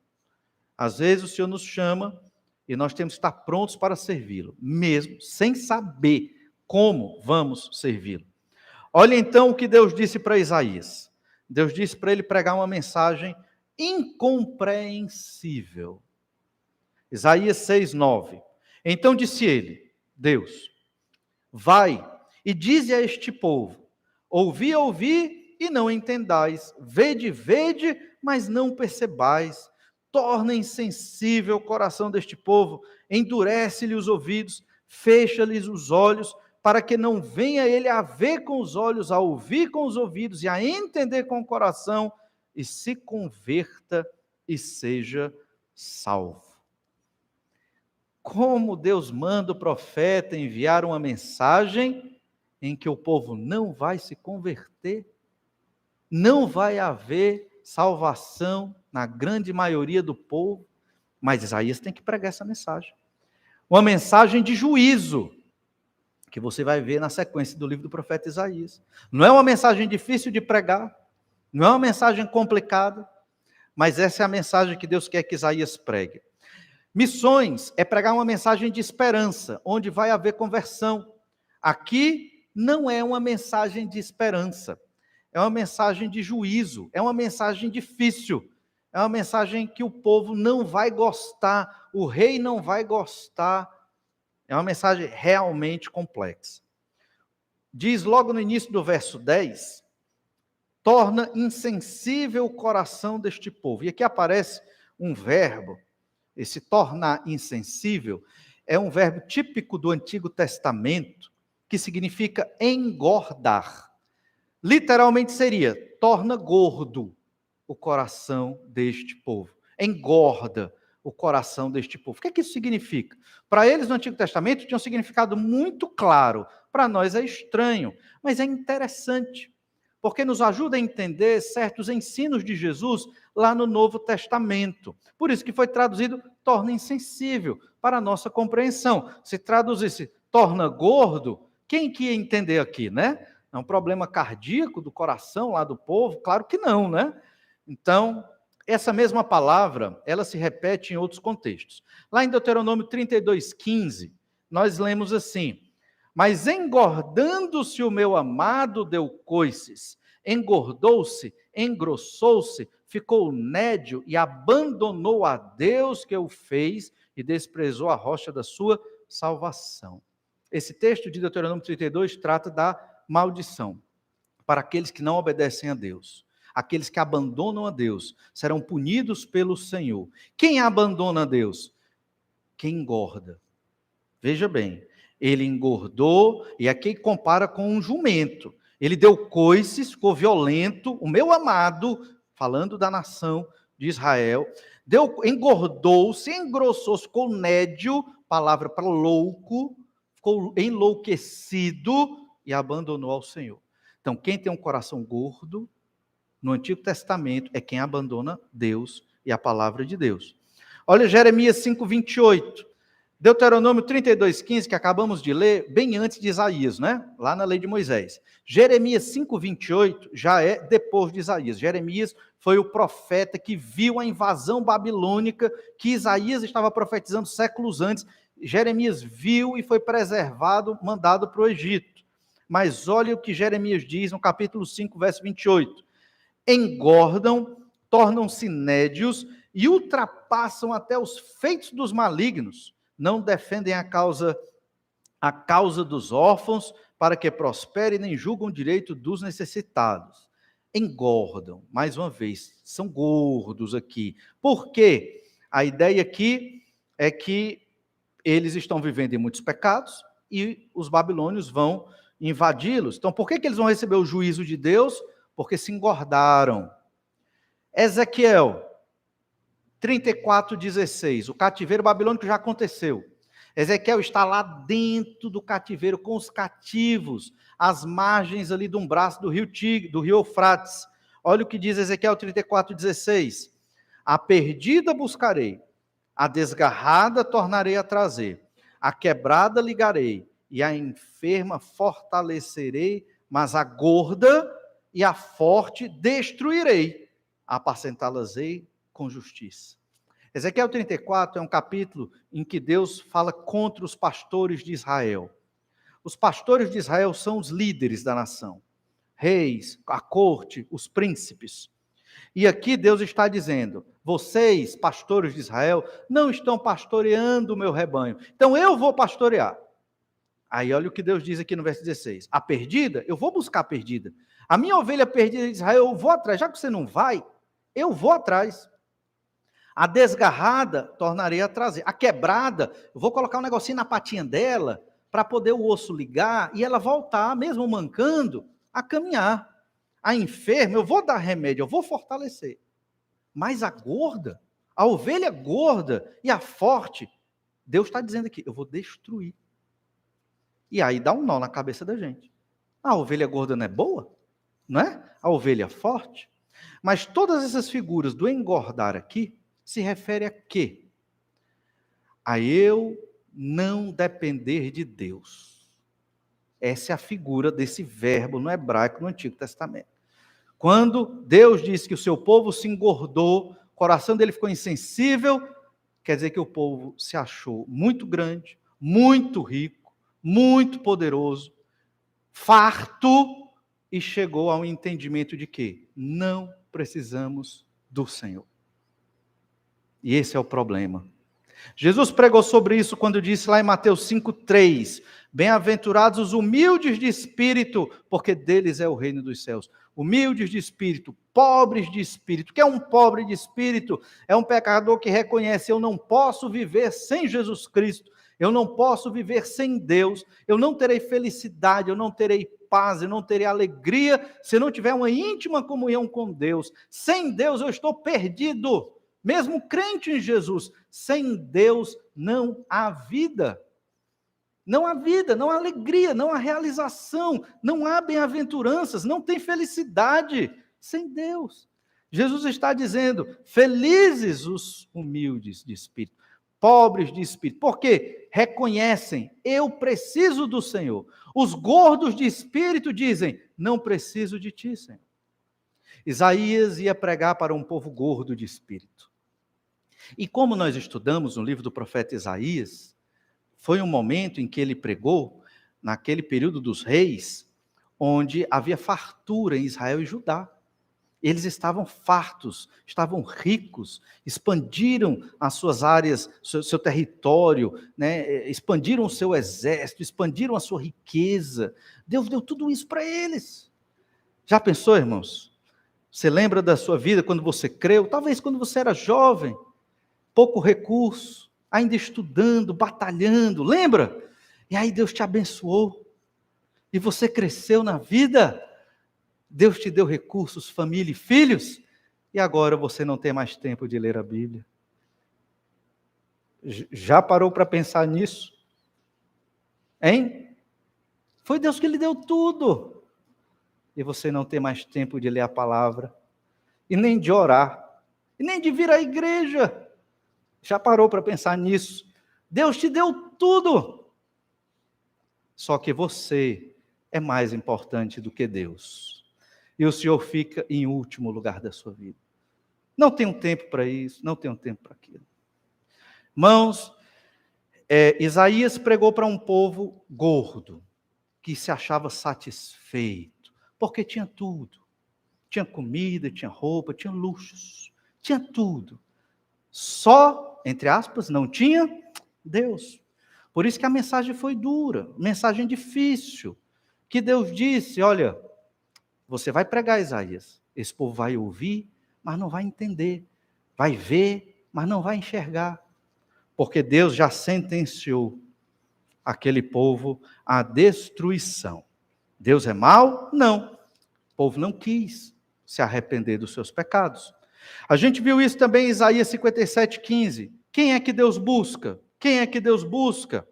Às vezes o Senhor nos chama e nós temos que estar prontos para servi-lo, mesmo sem saber como vamos servi-lo. Olha então o que Deus disse para Isaías. Deus disse para ele pregar uma mensagem incompreensível. Isaías 6:9. Então disse ele, Deus, vai e dize a este povo, ouvi, ouvi e não entendais, vede, vede, mas não percebais, torna insensível o coração deste povo, endurece-lhe os ouvidos, fecha-lhes os olhos, para que não venha ele a ver com os olhos, a ouvir com os ouvidos e a entender com o coração, e se converta e seja salvo. Como Deus manda o profeta enviar uma mensagem em que o povo não vai se converter, não vai haver salvação na grande maioria do povo, mas Isaías tem que pregar essa mensagem. Uma mensagem de juízo, que você vai ver na sequência do livro do profeta Isaías. Não é uma mensagem difícil de pregar, não é uma mensagem complicada, mas essa é a mensagem que Deus quer que Isaías pregue. Missões é pregar uma mensagem de esperança, onde vai haver conversão. Aqui não é uma mensagem de esperança, é uma mensagem de juízo, é uma mensagem difícil, é uma mensagem que o povo não vai gostar, o rei não vai gostar, é uma mensagem realmente complexa. Diz logo no início do verso 10, torna insensível o coração deste povo. E aqui aparece um verbo, esse tornar insensível, é um verbo típico do Antigo Testamento, que significa engordar. Literalmente seria, torna gordo o coração deste povo. Engorda o coração deste povo. O que é que isso significa? Para eles, no Antigo Testamento, tinha um significado muito claro. Para nós é estranho, mas é interessante, porque nos ajuda a entender certos ensinos de Jesus lá no Novo Testamento. Por isso que foi traduzido torna insensível, para a nossa compreensão. Se traduzisse torna gordo, quem que ia entender aqui, né? É um problema cardíaco do coração lá do povo? Claro que não, né? Então, essa mesma palavra, ela se repete em outros contextos. Lá em Deuteronômio 32:15, nós lemos assim: mas engordando-se o meu amado deu coices, engordou-se, engrossou-se, ficou nédio e abandonou a Deus que o fez e desprezou a rocha da sua salvação. Esse texto de Deuteronômio 32 trata da maldição para aqueles que não obedecem a Deus. Aqueles que abandonam a Deus serão punidos pelo Senhor. Quem abandona a Deus? Quem engorda. Veja bem, ele engordou, e aqui compara com um jumento. Ele deu coices, ficou violento, o meu amado, falando da nação de Israel, engordou-se, engrossou-se, ficou nédio, palavra para louco, ficou enlouquecido e abandonou ao Senhor. Então, quem tem um coração gordo, no Antigo Testamento, é quem abandona Deus e a palavra de Deus. Olha Jeremias 5:28. Deuteronômio 32:15, que acabamos de ler, bem antes de Isaías, né? Lá na lei de Moisés. Jeremias 5:28 já é depois de Isaías. Jeremias foi o profeta que viu a invasão babilônica que Isaías estava profetizando séculos antes. Jeremias viu e foi preservado, mandado para o Egito. Mas olha o que Jeremias diz no capítulo 5, verso 28. Engordam, tornam-se nédios e ultrapassam até os feitos dos malignos. Não defendem a causa dos órfãos, para que prospere, nem julgam o direito dos necessitados. Engordam, mais uma vez, são gordos aqui. Por quê? A ideia aqui é que eles estão vivendo em muitos pecados e os babilônios vão invadi-los. Então, por que eles vão receber o juízo de Deus? Porque se engordaram. Ezequiel 34:16, o cativeiro babilônico já aconteceu. Ezequiel está lá dentro do cativeiro com os cativos, às margens ali de um braço do rio Tigre, do rio Eufrates. Olha o que diz Ezequiel 34:16. A perdida buscarei, a desgarrada tornarei a trazer, a quebrada ligarei, e a enferma fortalecerei, mas a gorda e a forte destruirei, apacentá-las-ei com justiça. Ezequiel 34 é um capítulo em que Deus fala contra os pastores de Israel. Os pastores de Israel são os líderes da nação, reis, a corte, os príncipes. E aqui Deus está dizendo: vocês, pastores de Israel, não estão pastoreando o meu rebanho. Então eu vou pastorear. Aí olha o que Deus diz aqui no verso 16. A perdida, eu vou buscar a perdida. A minha ovelha perdida de Israel, eu vou atrás. Já que você não vai, eu vou atrás. A desgarrada, tornarei a trazer. A quebrada, eu vou colocar um negocinho na patinha dela, para poder o osso ligar e ela voltar, mesmo mancando, a caminhar. A enferma, eu vou dar remédio, eu vou fortalecer. Mas a gorda, a ovelha gorda e a forte, Deus está dizendo aqui, eu vou destruir. E aí dá um nó na cabeça da gente. A ovelha gorda não é boa? Não é? A ovelha forte? Mas todas essas figuras do engordar aqui, se refere a quê? A eu não depender de Deus. Essa é a figura desse verbo no hebraico no Antigo Testamento. Quando Deus diz que o seu povo se engordou, o coração dele ficou insensível, quer dizer que o povo se achou muito grande, muito rico, muito poderoso, farto, e chegou ao entendimento de que não precisamos do Senhor. E esse é o problema. Jesus pregou sobre isso quando disse lá em Mateus 5,3, bem-aventurados os humildes de espírito, porque deles é o reino dos céus. Humildes de espírito, pobres de espírito. O que é um pobre de espírito? É um pecador que reconhece, eu não posso viver sem Jesus Cristo, eu não posso viver sem Deus, eu não terei felicidade, eu não terei paz, eu não terei alegria, se eu não tiver uma íntima comunhão com Deus. Sem Deus eu estou perdido. Mesmo crente em Jesus, sem Deus não há vida. Não há vida, não há alegria, não há realização, não há bem-aventuranças, não tem felicidade sem Deus. Jesus está dizendo, felizes os humildes de espírito, pobres de espírito, porque reconhecem, eu preciso do Senhor. Os gordos de espírito dizem, não preciso de ti, Senhor. Isaías ia pregar para um povo gordo de espírito. E como nós estudamos no livro do profeta Isaías, foi um momento em que ele pregou, naquele período dos reis, onde havia fartura em Israel e Judá. Eles estavam fartos, estavam ricos, expandiram as suas áreas, seu território, né? Expandiram o seu exército, expandiram a sua riqueza. Deus deu tudo isso para eles. Já pensou, irmãos? Você lembra da sua vida quando você creu? Talvez quando você era jovem, pouco recurso, ainda estudando, batalhando, lembra? E aí Deus te abençoou, e você cresceu na vida, Deus te deu recursos, família e filhos, e agora você não tem mais tempo de ler a Bíblia. Já parou para pensar nisso? Hein? Foi Deus que lhe deu tudo, e você não tem mais tempo de ler a palavra, e nem de orar, e nem de vir à igreja. Já parou para pensar nisso? Deus te deu tudo. Só que você é mais importante do que Deus. E o Senhor fica em último lugar da sua vida. Não tenho tempo para isso, não tenho tempo para aquilo. Irmãos, Isaías pregou para um povo gordo, que se achava satisfeito, porque tinha tudo. Tinha comida, tinha roupa, tinha luxos, tinha tudo. Só, entre aspas, não tinha Deus. Por isso que a mensagem foi dura, mensagem difícil. Que Deus disse, olha, você vai pregar, Isaías, esse povo vai ouvir, mas não vai entender. Vai ver, mas não vai enxergar. Porque Deus já sentenciou aquele povo à destruição. Deus é mau? Não. O povo não quis se arrepender dos seus pecados. A gente viu isso também em Isaías 57,15. Quem é que Deus busca? Quem é que Deus busca?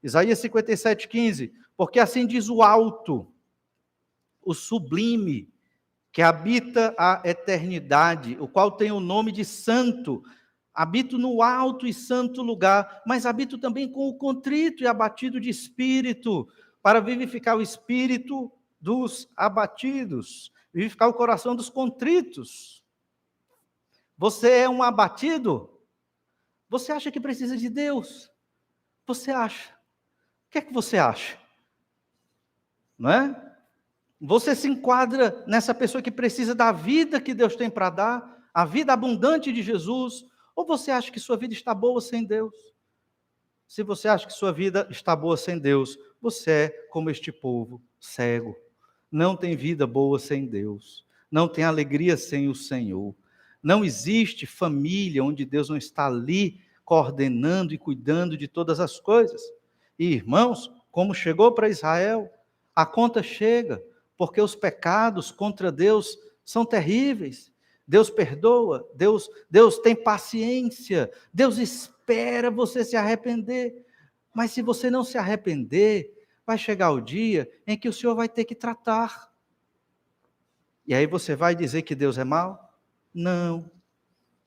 Isaías 57,15. Porque assim diz o alto, o sublime, que habita a eternidade, o qual tem o nome de santo. Habito no alto e santo lugar, mas habito também com o contrito e abatido de espírito, para vivificar o espírito dos abatidos, vivificar o coração dos contritos. Você é um abatido? Você acha que precisa de Deus? Você acha? O que é que você acha? Não é? Você se enquadra nessa pessoa que precisa da vida que Deus tem para dar, a vida abundante de Jesus, ou você acha que sua vida está boa sem Deus? Se você acha que sua vida está boa sem Deus, você é como este povo, cego. Não tem vida boa sem Deus. Não tem alegria sem o Senhor. Não existe família onde Deus não está ali coordenando e cuidando de todas as coisas. E, irmãos, como chegou para Israel, a conta chega, porque os pecados contra Deus são terríveis. Deus perdoa, Deus tem paciência, Deus espera você se arrepender. Mas se você não se arrepender, vai chegar o dia em que o Senhor vai ter que tratar. E aí você vai dizer que Deus é mau? Não.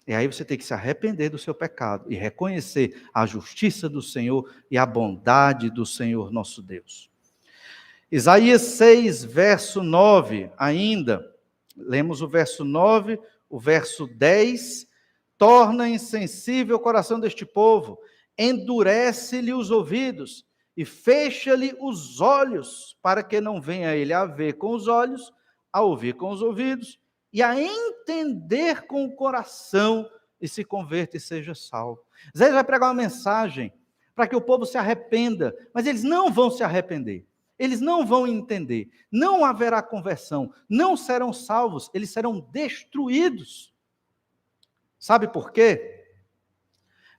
E aí você tem que se arrepender do seu pecado e reconhecer a justiça do Senhor e a bondade do Senhor nosso Deus. Isaías 6, verso 9, ainda, lemos o verso 9, o verso 10, torna insensível o coração deste povo, endurece-lhe os ouvidos e fecha-lhe os olhos, para que não venha ele a ver com os olhos, a ouvir com os ouvidos, e a entender com o coração, e se converta e seja salvo. Isaías vai pregar uma mensagem para que o povo se arrependa, mas eles não vão se arrepender. Eles não vão entender, não haverá conversão, não serão salvos, eles serão destruídos. Sabe por quê?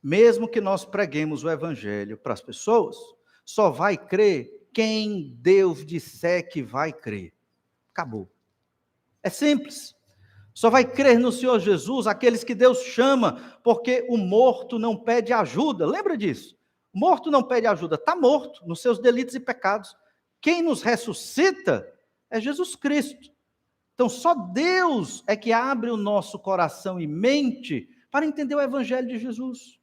Mesmo que nós preguemos o evangelho para as pessoas, só vai crer quem Deus disser que vai crer. Acabou. É simples. Só vai crer no Senhor Jesus aqueles que Deus chama, porque o morto não pede ajuda. Lembra disso? O morto não pede ajuda, está morto nos seus delitos e pecados. Quem nos ressuscita é Jesus Cristo. Então, só Deus é que abre o nosso coração e mente para entender o Evangelho de Jesus.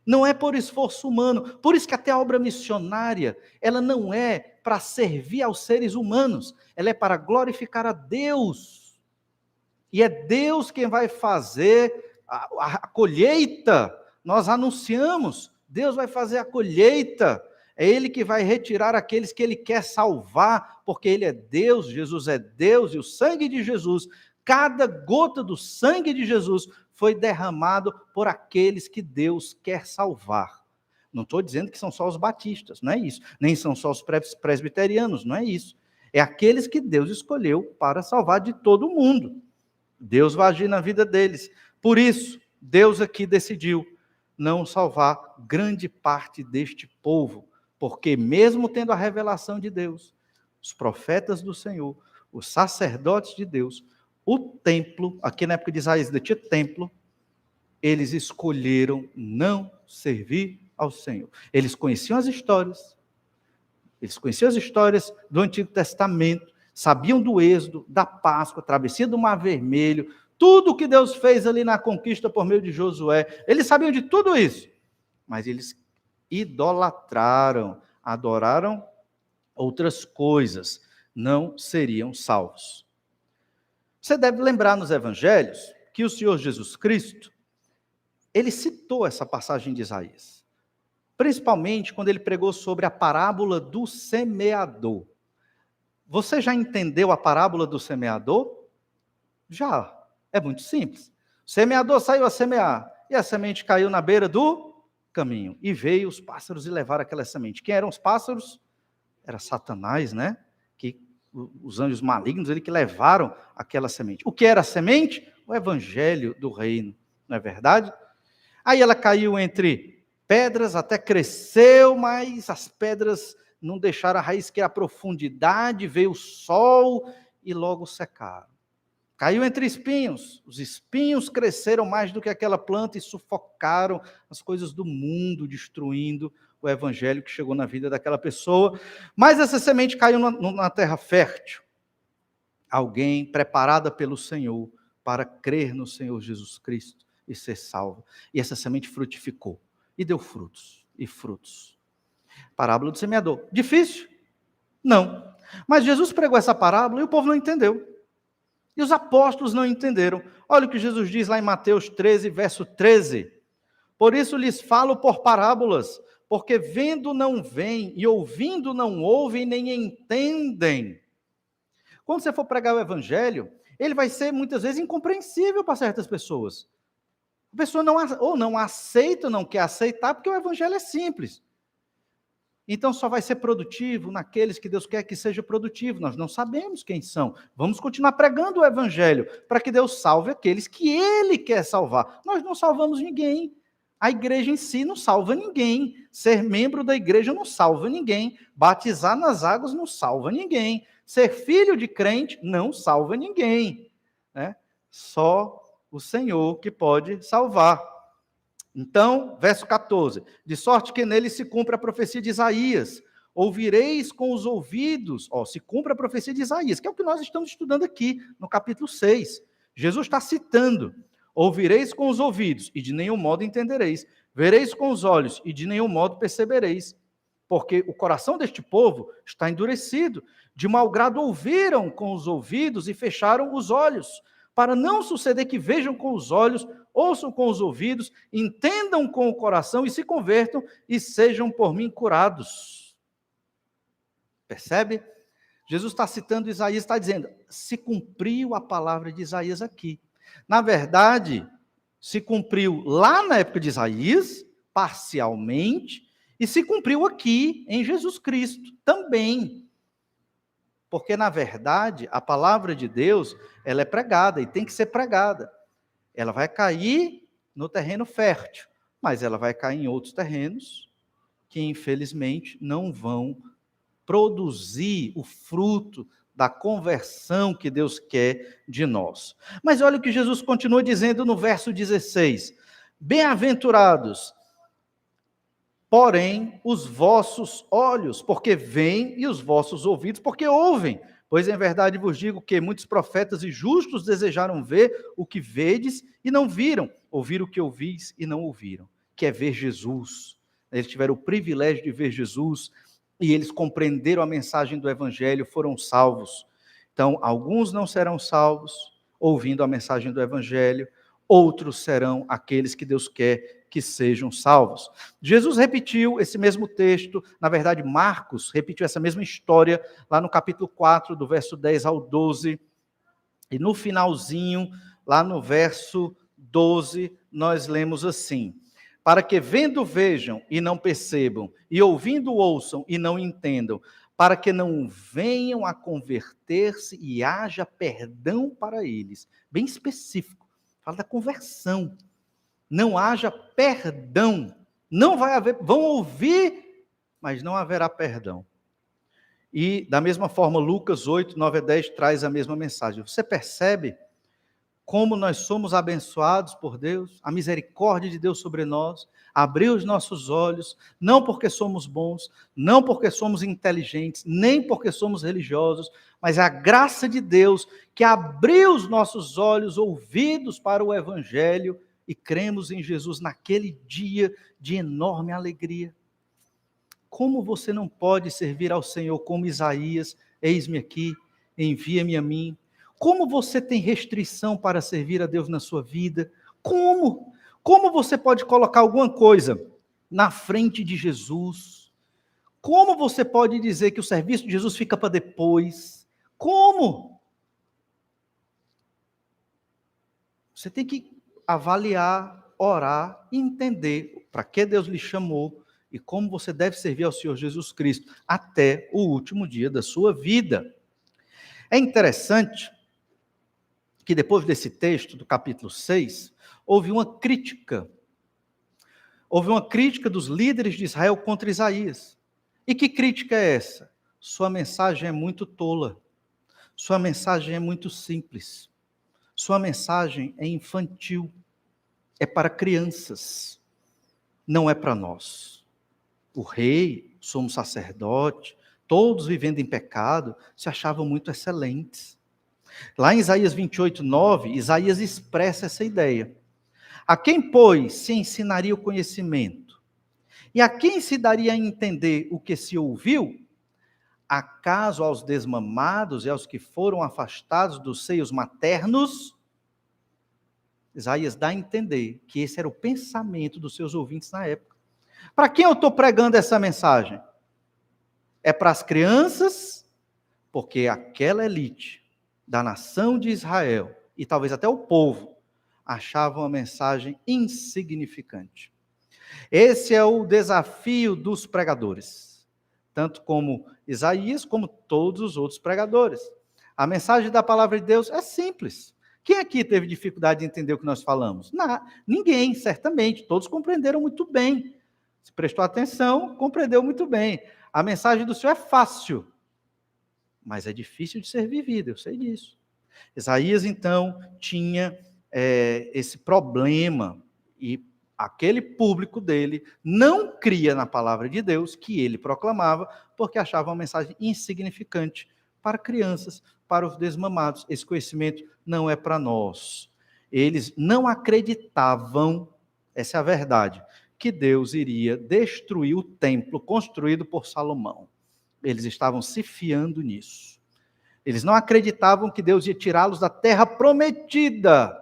Não é por esforço humano. Por isso que até a obra missionária, ela não é para servir aos seres humanos, ela é para glorificar a Deus. E é Deus quem vai fazer a colheita. Nós anunciamos, Deus vai fazer a colheita. É Ele que vai retirar aqueles que Ele quer salvar, porque Ele é Deus, Jesus é Deus, e o sangue de Jesus, cada gota do sangue de Jesus foi derramado por aqueles que Deus quer salvar. Não estou dizendo que são só os batistas, não é isso. Nem são só os presbiterianos, não é isso. É aqueles que Deus escolheu para salvar de todo mundo. Deus vai agir na vida deles. Por isso, Deus aqui decidiu não salvar grande parte deste povo, porque mesmo tendo a revelação de Deus, os profetas do Senhor, os sacerdotes de Deus, o templo, aqui na época de Isaías tinha templo, eles escolheram não servir ao Senhor. Eles conheciam as histórias do Antigo Testamento, sabiam do Êxodo, da Páscoa, travessia do Mar Vermelho, tudo o que Deus fez ali na conquista por meio de Josué, eles sabiam de tudo isso, mas eles idolatraram, adoraram outras coisas, não seriam salvos. Você deve lembrar nos evangelhos que o Senhor Jesus Cristo, ele citou essa passagem de Isaías, principalmente quando ele pregou sobre a parábola do semeador. Você já entendeu a parábola do semeador? Já. É muito simples. O semeador saiu a semear, e a semente caiu na beira do caminho, e veio os pássaros e levaram aquela semente. Quem eram os pássaros? Era Satanás, né? Que os anjos malignos, ele que levaram aquela semente. O que era a semente? O evangelho do reino, não é verdade? Aí ela caiu entre pedras, até cresceu, mas as pedras não deixaram a raiz, que é a profundidade, veio o sol e logo secaram. Caiu entre espinhos, os espinhos cresceram mais do que aquela planta e sufocaram as coisas do mundo, destruindo o evangelho que chegou na vida daquela pessoa. Mas essa semente caiu na terra fértil. Alguém preparada pelo Senhor para crer no Senhor Jesus Cristo e ser salvo. E essa semente frutificou e deu frutos e frutos. Parábola do semeador. Difícil? Não. Mas Jesus pregou essa parábola e o povo não entendeu. E os apóstolos não entenderam. Olha o que Jesus diz lá em Mateus 13, verso 13. Por isso lhes falo por parábolas, porque vendo não veem, e ouvindo não ouvem, nem entendem. Quando você for pregar o evangelho, ele vai ser muitas vezes incompreensível para certas pessoas. A pessoa não aceita, não quer aceitar, porque o evangelho é simples. Então só vai ser produtivo naqueles que Deus quer que seja produtivo. Nós não sabemos quem são. Vamos continuar pregando o evangelho para que Deus salve aqueles que Ele quer salvar. Nós não salvamos ninguém. A igreja em si não salva ninguém. Ser membro da igreja não salva ninguém. Batizar nas águas não salva ninguém. Ser filho de crente não salva ninguém. Né? Só o Senhor que pode salvar. Então, verso 14, de sorte que nele se cumpre a profecia de Isaías, ouvireis com os ouvidos, se cumpre a profecia de Isaías, que é o que nós estamos estudando aqui, no capítulo 6. Jesus está citando, ouvireis com os ouvidos, e de nenhum modo entendereis, vereis com os olhos, e de nenhum modo percebereis, porque o coração deste povo está endurecido, de mau grado ouviram com os ouvidos e fecharam os olhos, para não suceder que vejam com os olhos, ouçam com os ouvidos, entendam com o coração e se convertam e sejam por mim curados. Percebe? Jesus está citando Isaías, está dizendo, se cumpriu a palavra de Isaías aqui. Na verdade, se cumpriu lá na época de Isaías, parcialmente, e se cumpriu aqui em Jesus Cristo também. Porque, na verdade, a palavra de Deus, ela é pregada e tem que ser pregada. Ela vai cair no terreno fértil, mas ela vai cair em outros terrenos que, infelizmente, não vão produzir o fruto da conversão que Deus quer de nós. Mas olha o que Jesus continua dizendo no verso 16. Bem-aventurados, porém, os vossos olhos, porque veem, e os vossos ouvidos, porque ouvem. Pois em verdade vos digo que muitos profetas e justos desejaram ver o que vedes e não viram, ouvir o que ouvis e não ouviram, que é ver Jesus. Eles tiveram o privilégio de ver Jesus e eles compreenderam a mensagem do Evangelho, foram salvos. Então, alguns não serão salvos ouvindo a mensagem do Evangelho, outros serão aqueles que Deus quer que sejam salvos. Jesus repetiu esse mesmo texto, na verdade Marcos repetiu essa mesma história lá no capítulo 4, do verso 10 ao 12, e no finalzinho, lá no verso 12, nós lemos assim: para que vendo vejam e não percebam, e ouvindo ouçam e não entendam, para que não venham a converter-se e haja perdão para eles. Bem específico, fala da conversão. Não haja perdão, não vai haver, vão ouvir, mas não haverá perdão. E da mesma forma, Lucas 8, 9 a 10 traz a mesma mensagem. Você percebe como nós somos abençoados por Deus, a misericórdia de Deus sobre nós, abriu os nossos olhos, não porque somos bons, não porque somos inteligentes, nem porque somos religiosos, mas a graça de Deus que abriu os nossos olhos, ouvidos para o Evangelho, e cremos em Jesus naquele dia de enorme alegria. Como você não pode servir ao Senhor como Isaías, eis-me aqui, envia-me a mim? Como você tem restrição para servir a Deus na sua vida? Como? Como você pode colocar alguma coisa na frente de Jesus? Como você pode dizer que o serviço de Jesus fica para depois? Como? Você tem que avaliar, orar e entender para que Deus lhe chamou e como você deve servir ao Senhor Jesus Cristo até o último dia da sua vida. É interessante que depois desse texto, do capítulo 6, houve uma crítica. Houve uma crítica dos líderes de Israel contra Isaías. E que crítica é essa? Sua mensagem é muito tola. Sua mensagem é muito simples. Sua mensagem é infantil. É para crianças. Não é para nós. O rei, sumo sacerdote, todos vivendo em pecado, se achavam muito excelentes. Lá em Isaías 28, 9, Isaías expressa essa ideia. A quem, pois, se ensinaria o conhecimento? E a quem se daria a entender o que se ouviu? Acaso aos desmamados e aos que foram afastados dos seios maternos? Isaías dá a entender que esse era o pensamento dos seus ouvintes na época. Para quem eu estou pregando essa mensagem? É para as crianças, porque aquela elite da nação de Israel, e talvez até o povo, achavam a mensagem insignificante. Esse é o desafio dos pregadores, tanto como Isaías, como todos os outros pregadores. A mensagem da palavra de Deus é simples. Quem aqui teve dificuldade de entender o que nós falamos? Não, ninguém, certamente. Todos compreenderam muito bem. Se prestou atenção, compreendeu muito bem. A mensagem do Senhor é fácil, mas é difícil de ser vivida, eu sei disso. Isaías, então, tinha esse problema, e aquele público dele não cria na palavra de Deus que ele proclamava, porque achava uma mensagem insignificante para crianças, para os desmamados. Esse conhecimento não é para nós. Eles não acreditavam, essa é a verdade, que Deus iria destruir o templo construído por Salomão. Eles estavam se fiando nisso. Eles não acreditavam que Deus ia tirá-los da terra prometida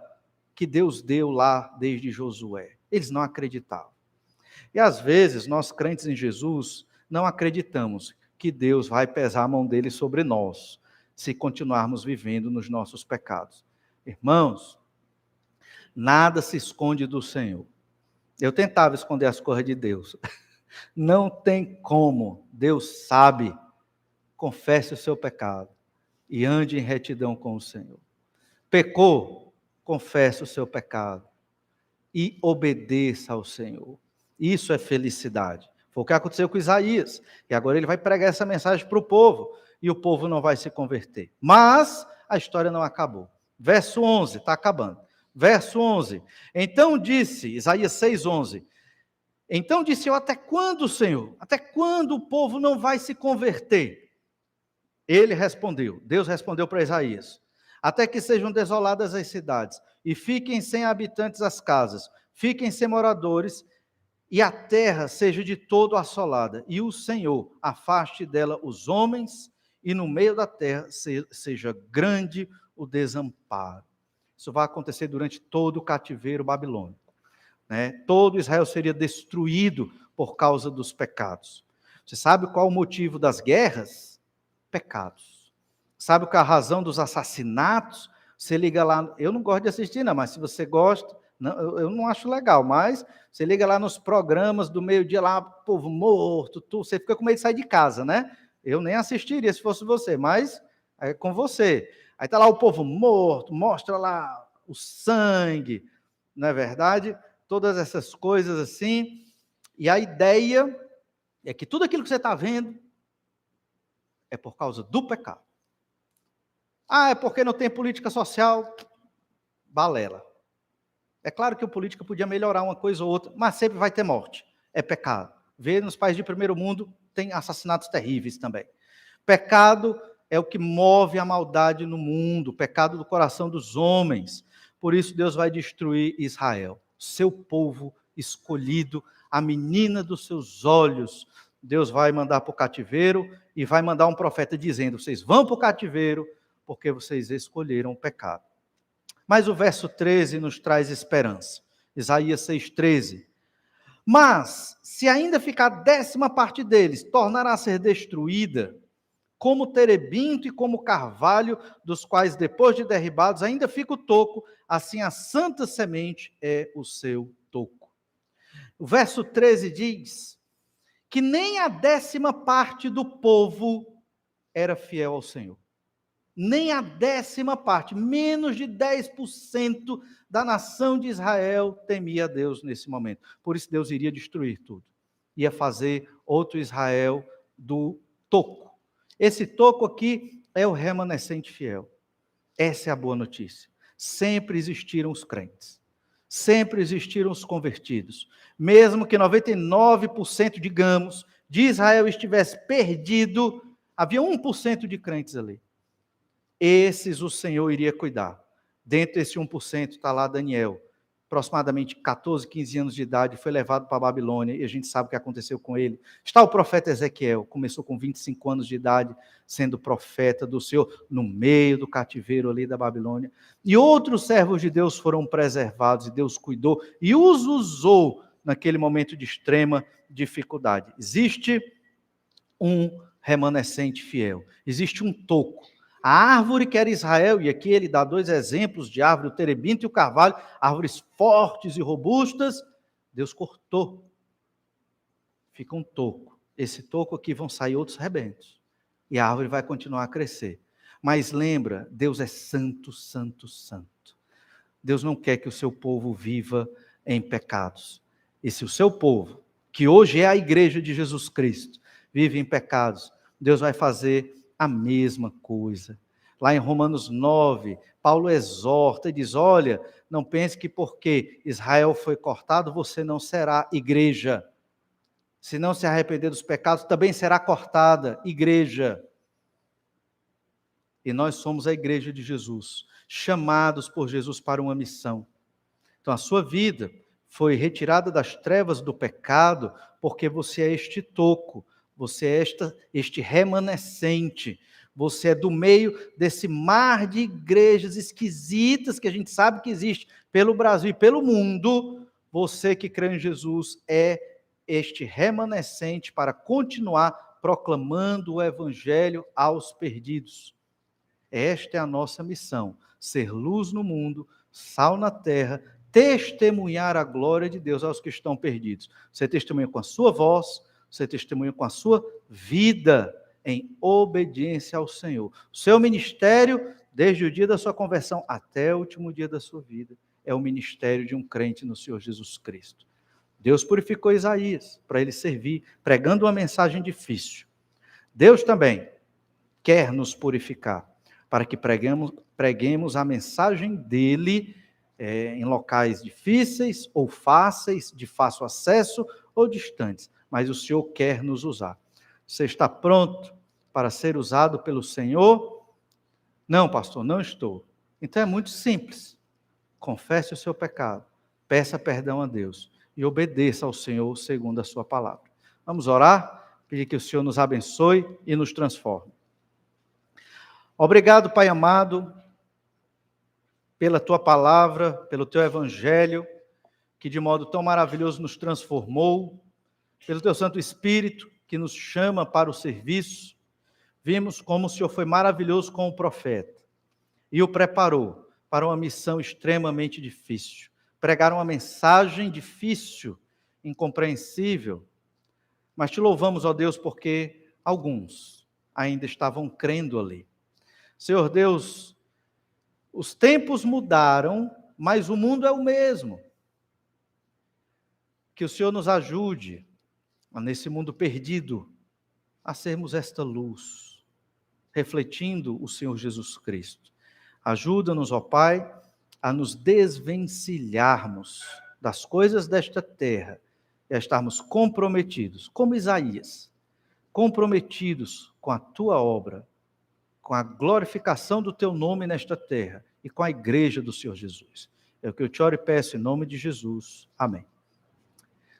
que Deus deu lá desde Josué. Eles não acreditavam. E às vezes, nós crentes em Jesus, não acreditamos que Deus vai pesar a mão dele sobre nós, se continuarmos vivendo nos nossos pecados. Irmãos, nada se esconde do Senhor. Eu tentava esconder as coisas de Deus. Não tem como. Deus sabe. Confesse o seu pecado e ande em retidão com o Senhor. Pecou? Confesse o seu pecado e obedeça ao Senhor. Isso é felicidade. Foi o que aconteceu com Isaías. E agora ele vai pregar essa mensagem para o povo. E o povo não vai se converter. Mas a história não acabou. Verso 11, está acabando. Verso 11. Então disse, Isaías 6:11. Então disse eu, até quando, Senhor? Até quando o povo não vai se converter? Ele respondeu, Deus respondeu para Isaías, até que sejam desoladas as cidades, e fiquem sem habitantes as casas, fiquem sem moradores, e a terra seja de todo assolada, e o Senhor afaste dela os homens, e no meio da terra seja grande o desamparo. Isso vai acontecer durante todo o cativeiro babilônico. Todo Israel seria destruído por causa dos pecados. Você sabe qual o motivo das guerras? Pecados. Sabe qual é a razão dos assassinatos? Você liga lá, eu não gosto de assistir não, mas se você gosta, não, eu não acho legal, mas você liga lá nos programas do meio-dia lá, povo morto, você fica com medo de sair de casa, né? Eu nem assistiria se fosse você, mas é com você. Aí está lá o povo morto, mostra lá o sangue, não é verdade? Todas essas coisas assim, e a ideia é que tudo aquilo que você está vendo é por causa do pecado. Ah, é porque não tem política social? Balela. É claro que a política podia melhorar uma coisa ou outra, mas sempre vai ter morte. É pecado. Vê nos países de primeiro mundo, tem assassinatos terríveis também. Pecado é o que move a maldade no mundo, o pecado do coração dos homens. Por isso Deus vai destruir Israel, seu povo escolhido, a menina dos seus olhos. Deus vai mandar para o cativeiro e vai mandar um profeta dizendo, vocês vão para o cativeiro porque vocês escolheram o pecado. Mas o verso 13 nos traz esperança. Isaías 6:13. Mas, se ainda ficar a 10ª parte deles, tornará a ser destruída, como o terebinto e como o carvalho, dos quais, depois de derribados, ainda fica o toco, assim a santa semente é o seu toco. O verso 13 diz que nem a 10ª parte do povo era fiel ao Senhor. Nem a 10ª parte, menos de 10% da nação de Israel temia a Deus nesse momento. Por isso Deus iria destruir tudo. Ia fazer outro Israel do toco. Esse toco aqui é o remanescente fiel. Essa é a boa notícia. Sempre existiram os crentes. Sempre existiram os convertidos. Mesmo que 99%, digamos, de Israel estivesse perdido, havia 1% de crentes ali. Esses o Senhor iria cuidar. Dentro desse 1% está lá Daniel, aproximadamente 14, 15 anos de idade, foi levado para a Babilônia, e a gente sabe o que aconteceu com ele. Está o profeta Ezequiel, começou com 25 anos de idade, sendo profeta do Senhor, no meio do cativeiro ali da Babilônia. E outros servos de Deus foram preservados, e Deus cuidou, e os usou naquele momento de extrema dificuldade. Existe um remanescente fiel. Existe um toco. A árvore que era Israel, e aqui ele dá 2 exemplos de árvore, o terebinto e o carvalho, árvores fortes e robustas, Deus cortou. Fica um toco. Esse toco aqui vão sair outros rebentos. E a árvore vai continuar a crescer. Mas lembra, Deus é santo, santo, santo. Deus não quer que o seu povo viva em pecados. E se o seu povo, que hoje é a igreja de Jesus Cristo, vive em pecados, Deus vai fazer a mesma coisa. Lá em Romanos 9, Paulo exorta e diz, olha, não pense que porque Israel foi cortado, você não será igreja. Se não se arrepender dos pecados, também será cortada igreja. E nós somos a igreja de Jesus, chamados por Jesus para uma missão. Então a sua vida foi retirada das trevas do pecado, porque você é este toco, você é este remanescente, você é do meio desse mar de igrejas esquisitas que a gente sabe que existe pelo Brasil e pelo mundo. Você que crê em Jesus é este remanescente para continuar proclamando o evangelho aos perdidos. Esta é a nossa missão, ser luz no mundo, sal na terra, testemunhar a glória de Deus aos que estão perdidos. Você testemunha com a sua voz, você testemunha com a sua vida em obediência ao Senhor. O seu ministério, desde o dia da sua conversão até o último dia da sua vida, é o ministério de um crente no Senhor Jesus Cristo. Deus purificou Isaías para ele servir, pregando uma mensagem difícil. Deus também quer nos purificar, para que preguemos a mensagem dele em locais difíceis ou fáceis, de fácil acesso ou distantes. Mas o Senhor quer nos usar. Você está pronto para ser usado pelo Senhor? Não, pastor, não estou. Então é muito simples. Confesse o seu pecado, peça perdão a Deus e obedeça ao Senhor segundo a sua palavra. Vamos orar, pedir que o Senhor nos abençoe e nos transforme. Obrigado, Pai amado, pela Tua palavra, pelo Teu Evangelho, que de modo tão maravilhoso nos transformou, pelo Teu Santo Espírito, que nos chama para o serviço. Vimos como o Senhor foi maravilhoso com o profeta e o preparou para uma missão extremamente difícil. Pregar uma mensagem difícil, incompreensível, mas Te louvamos, ó Deus, porque alguns ainda estavam crendo ali. Senhor Deus, os tempos mudaram, mas o mundo é o mesmo. Que o Senhor nos ajude, nesse mundo perdido, a sermos esta luz, refletindo o Senhor Jesus Cristo. Ajuda-nos, ó Pai, a nos desvencilharmos das coisas desta terra e a estarmos comprometidos, como Isaías, comprometidos com a Tua obra, com a glorificação do Teu nome nesta terra e com a igreja do Senhor Jesus. É o que eu te oro e peço em nome de Jesus. Amém.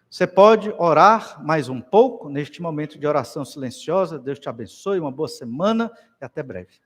Você pode orar mais um pouco neste momento de oração silenciosa. Deus te abençoe, uma boa semana e até breve.